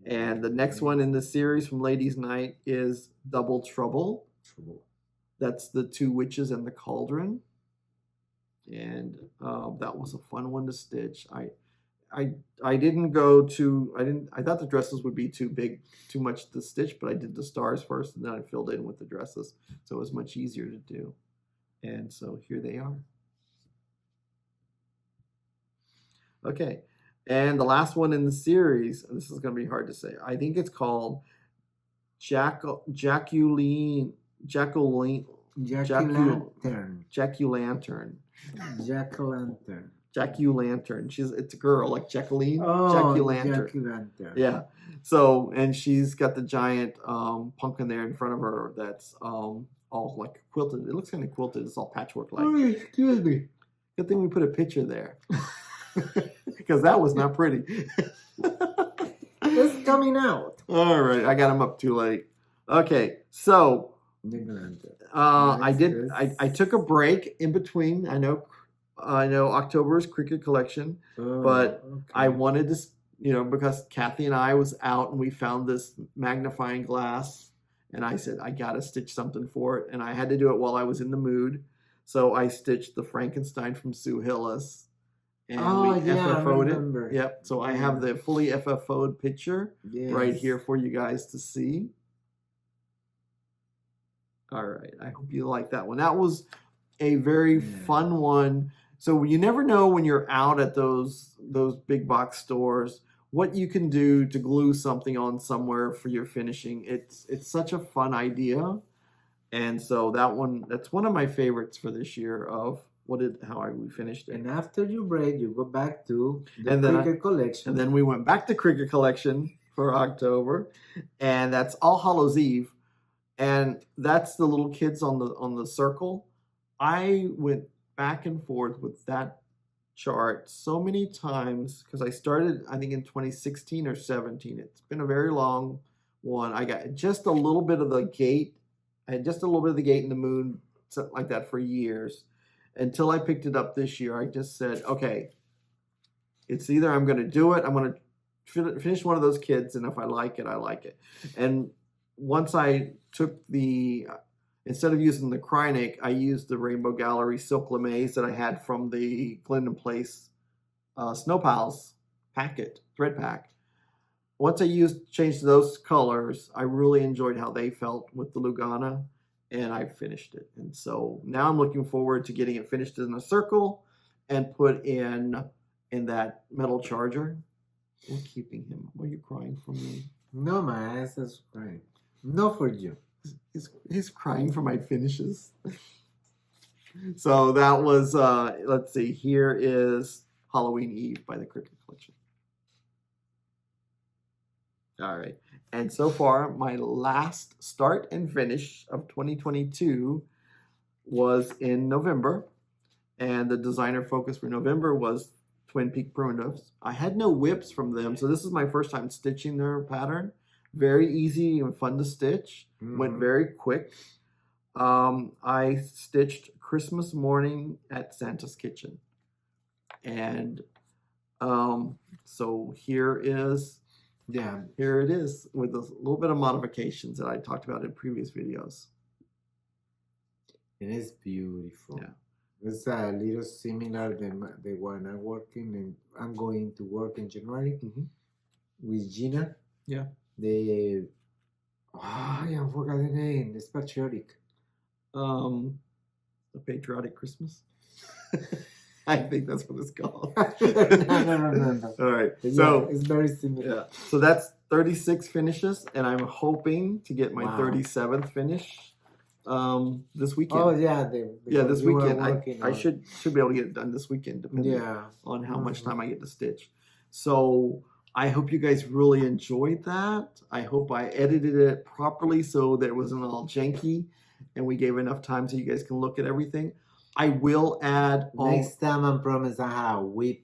And the next one in the series from Ladies' Night is Double Trouble. That's the 2 witches and the cauldron. And that was a fun one to stitch. I thought the dresses would be too big, too much to stitch, but I did the stars first, and then I filled in with the dresses. So it was much easier to do. And so here they are. Okay. And the last one in the series, this is going to be hard to say. I think it's called Jack-o'-lantern. It's a girl, like Jacqueline. Oh, Jack-o'-lantern. Yeah. So, and she's got the giant pumpkin there in front of her that's all all like quilted. It looks kind of quilted. It's all patchwork like. Oh, excuse me. Good thing we put a picture there. Because that was not pretty. It's coming out. All right, I got them up too late. Okay, so I took a break in between. I know October is Cricut collection, but okay. I wanted to, because Kathy and I was out and we found this magnifying glass, and I said I gotta stitch something for it, and I had to do it while I was in the mood. So I stitched the Frankenstein from Sue Hillis. And we FFO'd it. Yep. So I have the fully FFO'd picture right here for you guys to see. All right. I hope you like that one. That was a very fun one. So you never know when you're out at those big box stores what you can do to glue something on somewhere for your finishing. It's such a fun idea. And so that's one of my favorites for this year of how we finished it. And after you break, you go back to the Cricut collection. And then we went back to Cricut collection for October. And that's All Hallows Eve. And that's the little kids on the circle. I went back and forth with that chart so many times because I started, I think, in 2016 or 17. It's been a very long one. I got just a little bit of the gate. I had just a little bit of the gate and the moon, something like that for years. Until I picked it up this year, I just said, okay, it's either I'm going to do it, I'm going to finish one of those kids, and if I like it, I like it. And once I took instead of using the Krynic, I used the Rainbow Gallery Silk Lamaze that I had from the Glendon Place Snow Pals thread pack. Once I changed those colors, I really enjoyed how they felt with the Lugana. And I finished it. And so now I'm looking forward to getting it finished in a circle and put in that metal charger. We're keeping him. Why are you crying for me? No, my ass is crying. No, for you. He's crying for my finishes. So that was, let's see, here is Halloween Eve by the Cricut Collection. All right. And so far, my last start and finish of 2022 was in November. And the designer focus for November was Twin Peak Primitives. I had no whips from them, so this is my first time stitching their pattern. Very easy and fun to stitch. Went very quick. I stitched Christmas morning at Santa's Kitchen. And so here it is with a little bit of modifications that I talked about in previous videos. It is beautiful. Yeah. It's a little similar than the one I'm working, and I'm going to work in January with Gina. Yeah. I forgot the name. It's patriotic. The Patriotic Christmas. I think that's what it's called. No. All right. Yeah, so it's very similar. Yeah. So that's 36 finishes, and I'm hoping to get my 37th finish this weekend. Oh yeah, this weekend. I should be able to get it done this weekend, depending on how much time I get to stitch. So I hope you guys really enjoyed that. I hope I edited it properly so that it wasn't all janky, and we gave enough time so you guys can look at everything. I will add next time. I promise I have a whip.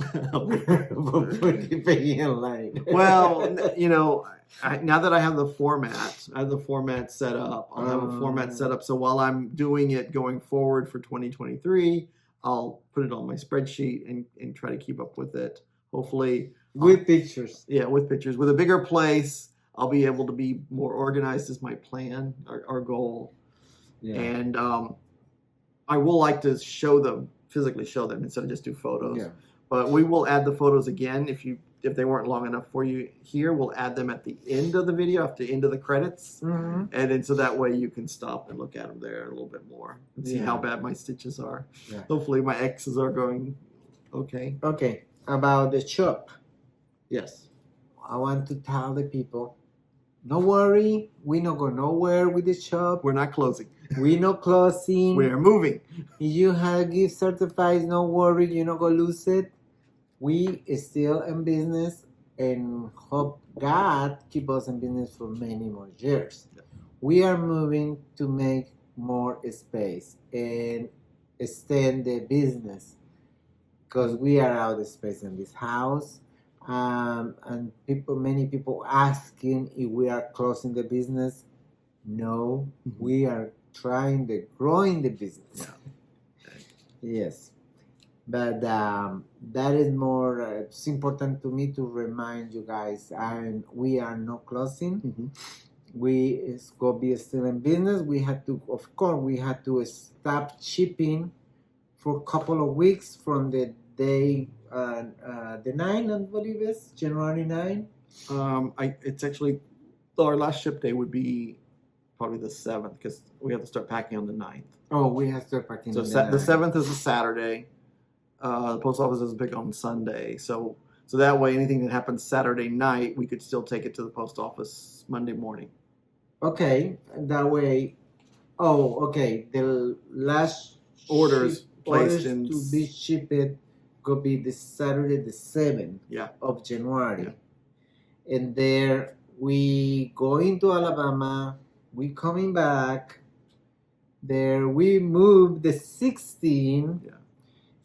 For putting in line. Well, now that I have the format set up. I'll have a format set up. So while I'm doing it going forward for 2023, I'll put it on my spreadsheet and try to keep up with it. Hopefully with pictures. Yeah, with pictures. With a bigger place, I'll be able to be more organized. Is my plan, our goal. Yeah. And I will like to physically show them instead of just do photos. Yeah. But we will add the photos again if they weren't long enough for you here. We'll add them at the end of the video, at the end of the credits, and then so that way you can stop and look at them there a little bit more and see how bad my stitches are. Yeah. Hopefully my X's are going okay. Okay, about the shop. Yes. I want to tell the people, no worry, we not go nowhere with the shop. We're not closing. We not closing. We are moving. If you have gift certified, no worry, you're not going to lose it. We is still in business and hope God keep us in business for many more years. we are moving to make more space and extend the business because we are out of space in this house. And many people asking if we are closing the business. No, we are trying to growing the business. Yes, but that is more. It's important to me to remind you guys, and we are not closing. It's gonna be still in business. We had to, of course, we had to stop shipping for a couple of weeks from the day the 9, I believe it's January 9. It's actually our last ship day would be probably the 7th because we have to start packing on the 9th. Oh, we have to start packing. So the 7th is a Saturday. The post office is big on Sunday, so that way anything that happens Saturday night, we could still take it to the post office Monday morning. Okay, that way. Oh, okay. The last Orders placed in to be shipped could be the Saturday the 7th of January, and there we going to Alabama. We coming back. There we moved the 16th.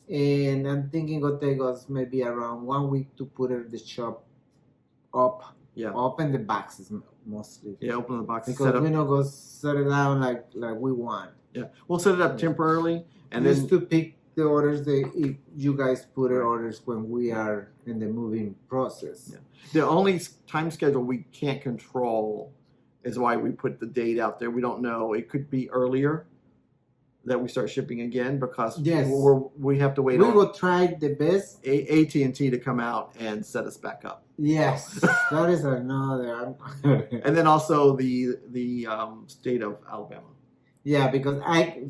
And I'm thinking it'll take us maybe around 1 week to put the shop up. Open the boxes mostly. Open the boxes. Because we don't go set it down like we want. We'll set it up temporarily and just then to pick the orders if you guys put orders when we are in the moving process. The only time schedule we can't control is why we put the date out there. We don't know. It could be earlier that we start shipping again because we have to wait. We will try the best AT&T to come out and set us back up. Yes, that is another. And then also the state of Alabama. Yeah, because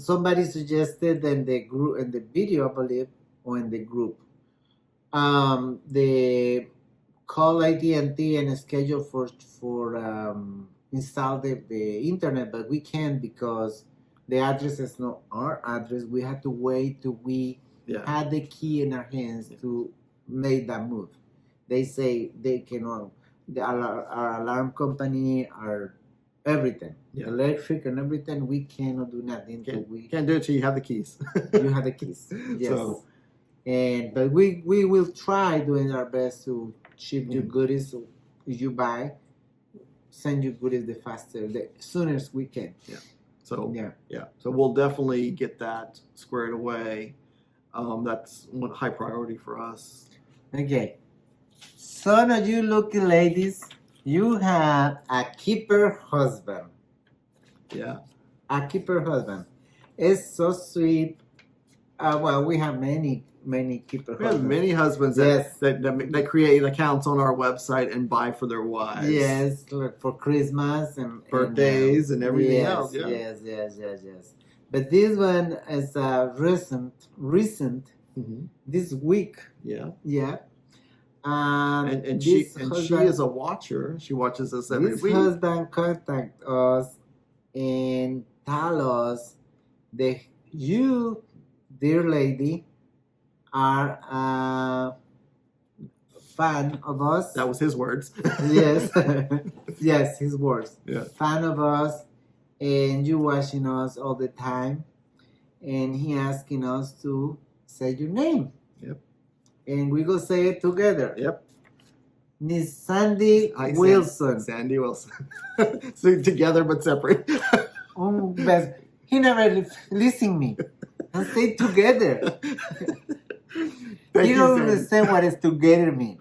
somebody suggested in the group in the video, I believe, or in the group, the call AT&T and schedule for install the internet, but we can't because the address is not our address. We had to wait till we had the key in our hands to make that move. They say they cannot. Our alarm company, our everything, electric and everything. We cannot do nothing. Can't do it till you have the keys. You have the keys. Yes. So, but we will try doing our best to ship you goodies. So if you buy, send you goodies the sooner as we can. So so we'll definitely get that squared away. That's one high priority for us. Okay. So now you lucky ladies, you have a keeper husband. A keeper husband. It's so sweet. Well, we have many keeper husbands. We have many husbands that create accounts on our website and buy for their wives. Yes, for Christmas and birthdays and everything else. Yes. But this one is recent. This week. And she is a watcher. She watches us every week. This husband contact us and tell us that you, dear lady, are a fan of us. That was his words. Yes. Yes, his words. Fan of us, and you watching us all the time, and he asking us to say your name. And we go say it together. Miss Sandy Wilson. Sandy Wilson. So together but separate. But he never listen me. And say together. You don't understand what is together mean.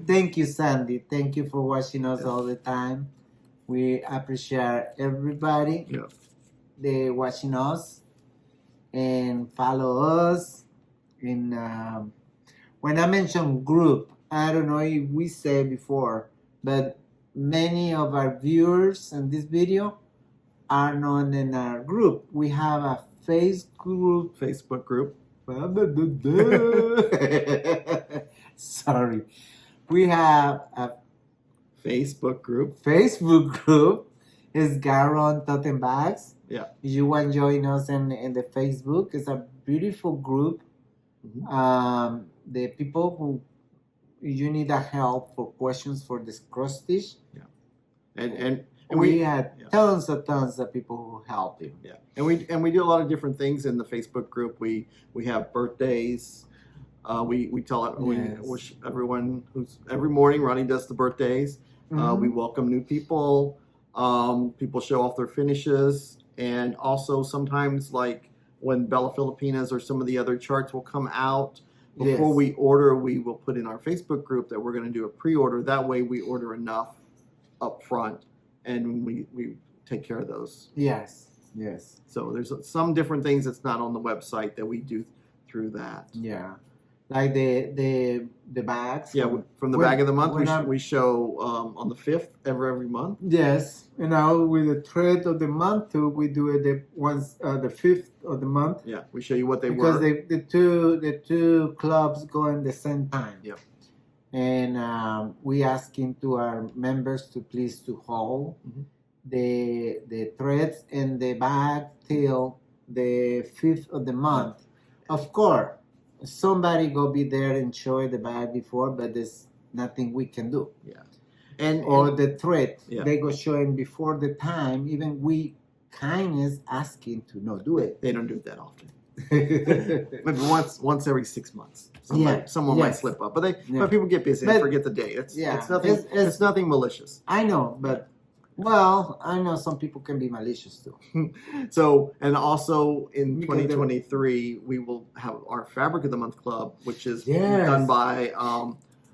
Thank you, Sandy. Thank you for watching us all the time. We appreciate everybody. They watching us and follow us. And when I mention group, I don't know if we said before, but many of our viewers in this video are not in our group. We have a Facebook group. Sorry. We have a Facebook group. It's GaRon Totem Bags. If you want to join us in the Facebook, it's a beautiful group. The people who you need a help for questions for this cross stitch, and And we had yeah. tons of people who helped him. Yeah, and we do a lot of different things in the Facebook group. We have birthdays. We tell we wish everyone who's every morning. Ronnie does the birthdays. We welcome new people. People show off their finishes, and also sometimes like when Bella Filipinas or some of the other charts will come out before we order, we will put in our Facebook group that we're going to do a pre-order. That way, we order enough up front, and we take care of those. Yes. So there's some different things that's not on the website that we do through that. Yeah, like the bags. Yeah, from the bag of the month, we show on the 5th every month. Yes, and now with the thread of the month too, we do it the 5th of the month. Yeah, we show you what they because were. Because the two clubs go in the same time. Yep. And we asking to our members to please to hold the threads in the bag till the 5th of the month. Of course, somebody go be there and show the bag before, but there's nothing we can do. Yeah. Or the thread, yeah. they go showing before the time. Even we kindness asking to not do it. They don't do it that often. Maybe once every 6 months. Someone might slip up, but people get busy and forget the day. It's nothing malicious. I know, but well, I know some people can be malicious too. So, and also in 2023, we will have our Fabric of the Month Club, which is done by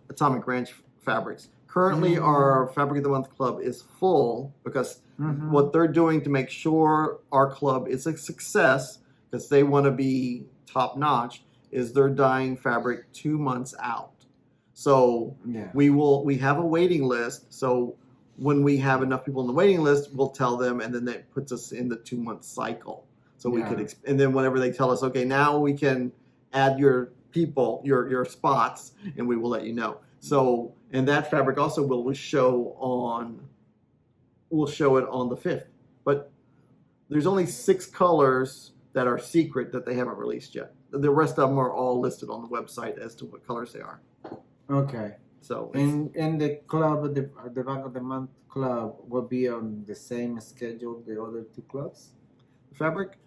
Atomic Ranch Fabrics. Currently, our Fabric of the Month Club is full because what they're doing to make sure our club is a success, because they want to be top notch, is they're dyeing fabric 2 months out. So we have a waiting list. So when we have enough people on the waiting list, we'll tell them, and then that puts us in the 2 month cycle. So we could, and then whenever they tell us, okay, now we can add your people, your spots, and we will let you know. So, and that fabric also will show it on the 5th. But there's only 6 colors that are secret that they haven't released yet. The rest of them are all listed on the website as to what colors they are. Okay. So and the club, the Bag of the Month Club will be on the same schedule the other 2 clubs? Fabric?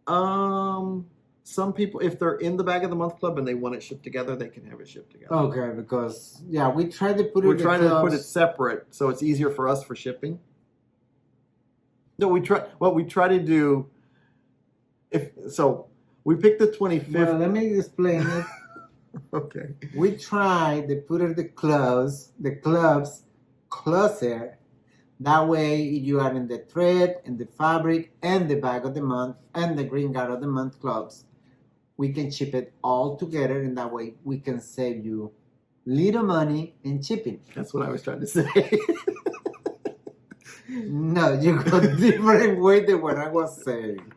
Some people, if they're in the Bag of the Month Club and they want it shipped together, they can have it shipped together. Okay, because we try to put it. We're trying to put it separate so it's easier for us for shipping. No, we try to do. We picked the 25th. Well, let me explain it. Okay. We try to put the clubs closer. That way, you are in the thread, and the fabric, and the Bag of the Month, and the Green Guard of the Month clubs. We can ship it all together, and that way we can save you little money in shipping. That's what I was trying to say. No, you go different way than what I was saying.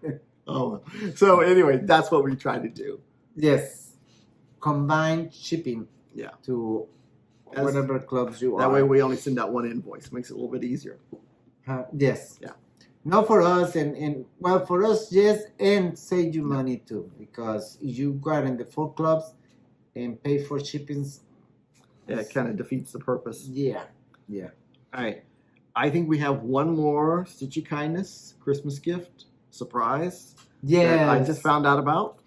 Oh, so anyway, that's what we try to do. Yes, combined shipping. Yeah. To whatever clubs you are. That way, we only send out one invoice. Makes it a little bit easier. Yes. Yeah. Not for us, and well, for us, yes, and save you money too, because you got in the 4 clubs and pay for shippings. Yeah, it kind of defeats the purpose. Yeah. All right. I think we have one more Stitchy Kindness Christmas gift surprise. Yeah. I just found out about.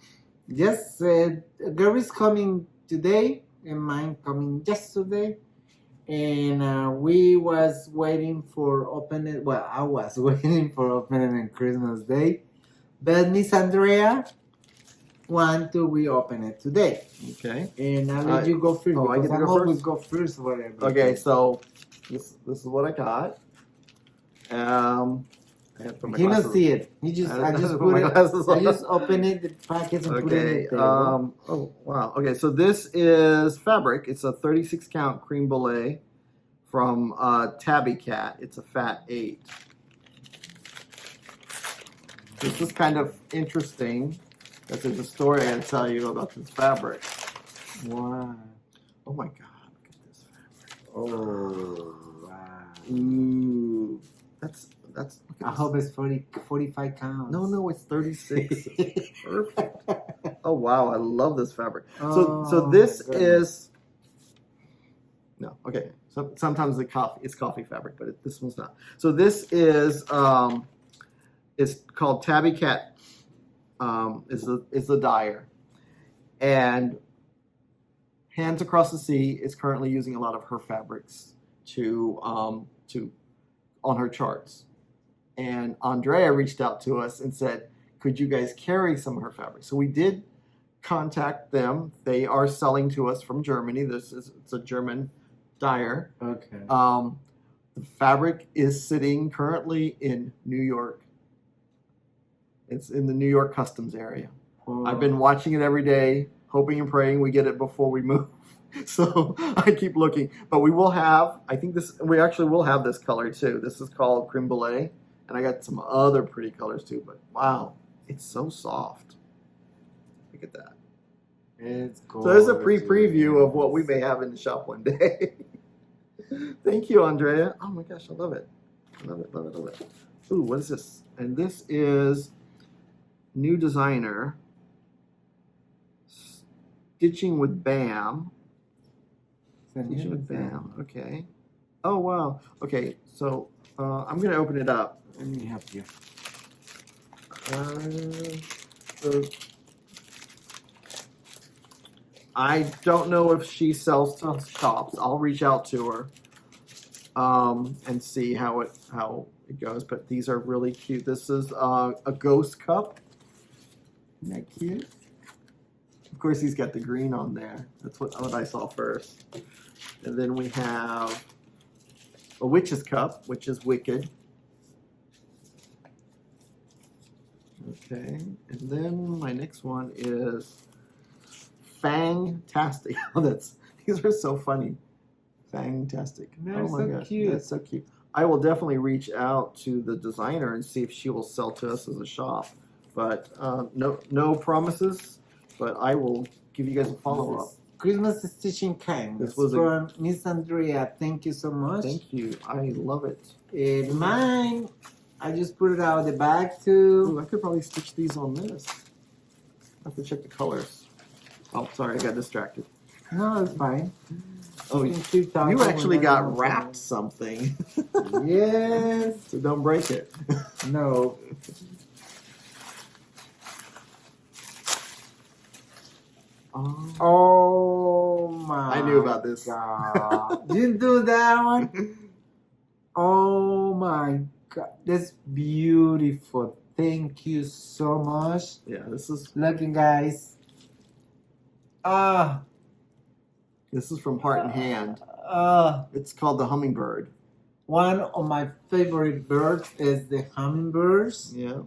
Yes, Gary's coming today, and mine coming yesterday. And we was waiting for opening. Well, I was waiting for opening on Christmas Day, but Miss Andrea want to we open it today. Okay. And I'll let you go first. I get to go always first. Go first, whatever. Okay, so this is what I got. I have to put my He glasses don't see it. I just put my glasses on. I just open it, the package, and put it in the table. Oh wow. Okay, so this is fabric. It's a 36 count cream brulee from Tabby Cat. It's a fat 8. This is kind of interesting. That there's a story I gotta tell you about this fabric. Wow. Oh my god, look at this fabric. Oh wow. Ooh. That's I hope it's 45 counts. No, it's 36. Perfect. Oh wow, I love this fabric. So this is Sometimes it's coffee fabric, but this one's not. So this is it's called Tabby Cat. Is the dyer, and Hands Across the Sea is currently using a lot of her fabrics to on her charts. And Andrea reached out to us and said, "Could you guys carry some of her fabric?" So we did contact them. They are selling to us from Germany. It's a German dyer. Okay. The fabric is sitting currently in New York. It's in the New York customs area. I've been watching it every day, hoping and praying we get it before we move. So I keep looking, but we will have. We actually will have this color too. This is called Creme Brulee, and I got some other pretty colors too. But wow, it's so soft. Look at that. It's gorgeous. So there's a preview of what we may have in the shop one day. Thank you, Andrea. Oh my gosh, I love it. I love it, love it, love it. Ooh, what is this? And this is new designer. Stitching with BAM. Stitching with BAM, okay. Oh, wow. Okay, so I'm going to open it up. Let me help you. So I don't know if she sells to shops. I'll reach out to her and see how it goes. But these are really cute. This is a ghost cup. Isn't that cute? Of course, he's got the green on there. That's what I saw first. And then we have a witch's cup, which is wicked. Okay, and then my next one is Fangtastic. Oh, these are so funny. Fangtastic. They're oh my so gosh, cute. That's so cute. I will definitely reach out to the designer and see if she will sell to us as a shop. But no promises. But I will give you guys a follow up. Christmas Stitching Kind. This This was was from Miss Andrea. Thank you so much. Thank you. I love it. And mine, I just put it out of the bag Ooh, too. I could probably stitch these on this. I have to check the colors. Oh, sorry, I got distracted. No, it's fine. Oh, You can keep talking you actually whenever got you wrapped want. something. Yes. So don't break it. No. Oh my! I knew about this. God. You do that one? Oh my God! That's beautiful. Thank you so much. Yeah, this is Looking, guys. this is from Heart and Hand. Ah. It's called the Hummingbird. One of my favorite birds is the hummingbirds. Yeah.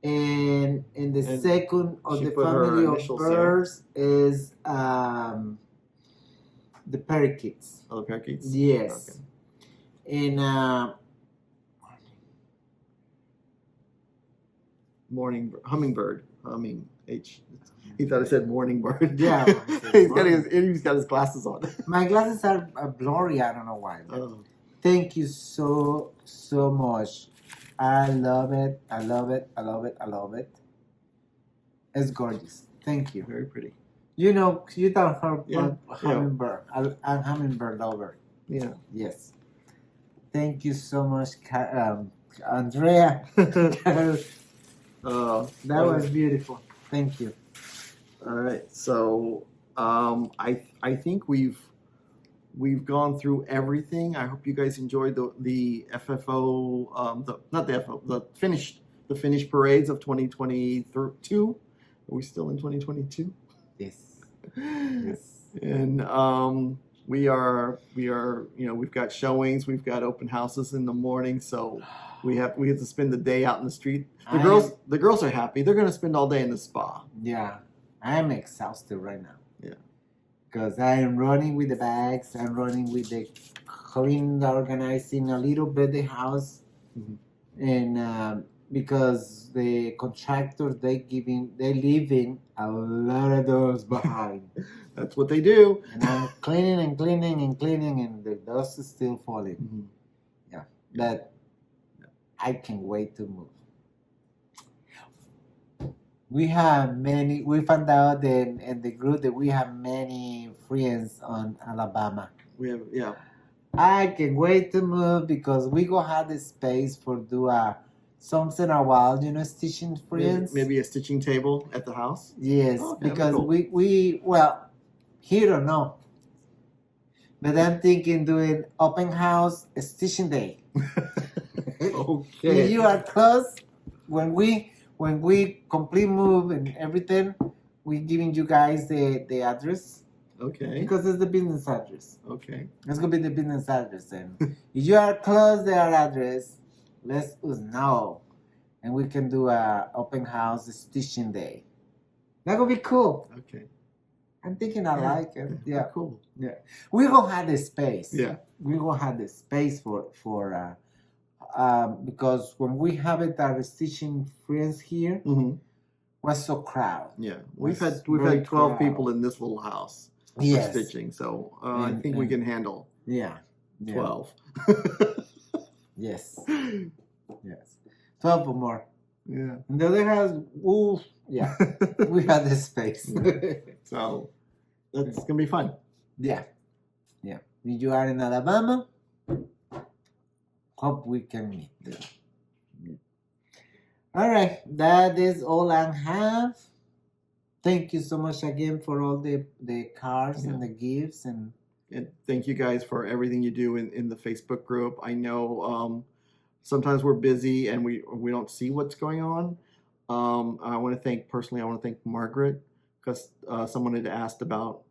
And the And second of she the put her family of initials there. birds is the parakeets. Oh, the parakeets. Yes. Okay. And Hummingbird. He thought I said morning bird. Yeah. he's got his glasses on. my glasses are blurry. I don't know why. Oh. Thank you so much. I love it. I love it. I love it. I love it. It's gorgeous. Thank you. Very pretty. You know, you don't have Yeah. hummingbird. I'm hummingbird lover. Yeah. Yes. Thank you so much, Andrea. Oh, That was beautiful. Thank you. all right. So I think we've gone through everything. I hope you guys enjoyed the FFO, the finished parades of 2022. Are we still in 2022? Yes. Yes. And we are we've got showings, we've got open houses in the morning, so we have to spend the day out in the street. The girls are happy. They're going to spend all day in the spa. Yeah. I'm exhausted right now. Yeah. Because I am running with the bags. I'm running with the cleaning, organizing a little bit the house. Mm-hmm. And because the contractors, they leaving a lot of doors behind. That's what they do. And I'm cleaning and cleaning and cleaning, and the dust is still falling. Mm-hmm. Yeah. But I can't wait to move. We found out in the group that we have many friends on Alabama. We have, yeah. I can wait to move because we gonna have the space for do something in a while, stitching friends. Maybe a stitching table at the house. Yes, Oh, okay, because cool. we well, here or no. But I'm thinking doing open house stitching day. Okay. If you are close, when we complete move and everything, we giving you guys the address. Okay. Because it's the business address. Okay. It's gonna be the business address, and if you are close to their address, let us know, and we can do a open house stitching day. That would be cool. Okay. I'm thinking I like it. Yeah. Cool. Yeah. We gonna have the space. Yeah. We gonna have the space for because when we have it our stitching friends here was so crowded. Yeah. We've had very 12 crowded. people in this little house. Yes. For stitching, so I think we can handle Yeah. 12. Yes. Yes. 12 or more. Yeah. And the other house, ooh, yeah. We have the space. So that's gonna be fun. Yeah. Yeah. If you are in Alabama, hope we can meet there. Yeah. All right. That is all I have. Thank you so much again for all the cards and the gifts and thank you guys for everything you do in the Facebook group. I know sometimes we're busy and we don't see what's going on. I want to thank Margaret because someone had asked about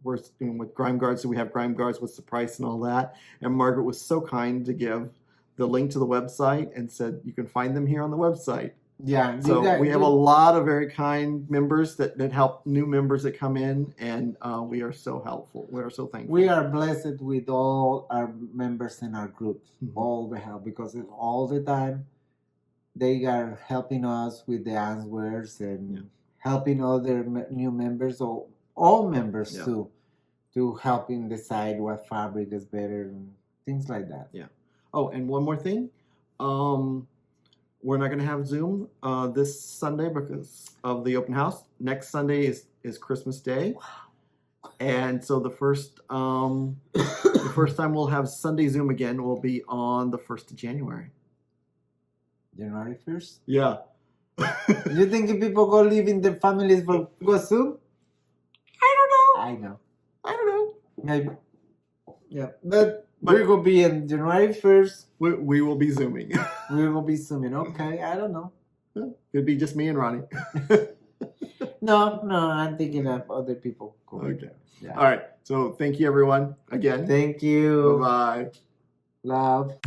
we're doing with Grime Guards. So we have Grime Guards, what's the price and all that. And Margaret was so kind to give the link to the website and said you can find them here on the website. yeah. So we have a lot of very kind members that help new members that come in, and we are so helpful. We are so thankful. We are blessed with all our members in our group, all the help, because it's all the time they are helping us with the answers and helping other new members or all members to helping decide what fabric is better and things like that. Yeah. Oh, and one more thing. We're not going to have Zoom this Sunday because of the open house. Next Sunday is Christmas Day. Wow. And so the first time we'll have Sunday Zoom again will be on the 1st of January. January 1st? Yeah. You think if people go live in their families for go Zoom? I don't know. Maybe. Yeah. But we're going to be in January 1st. We will be Zooming. We will be Zooming. Okay, I don't know. Could be just me and Ronnie. No, I'm thinking of other people. Okay. Yeah. All right. So thank you, everyone. Again. Thank you. Bye-bye. Love.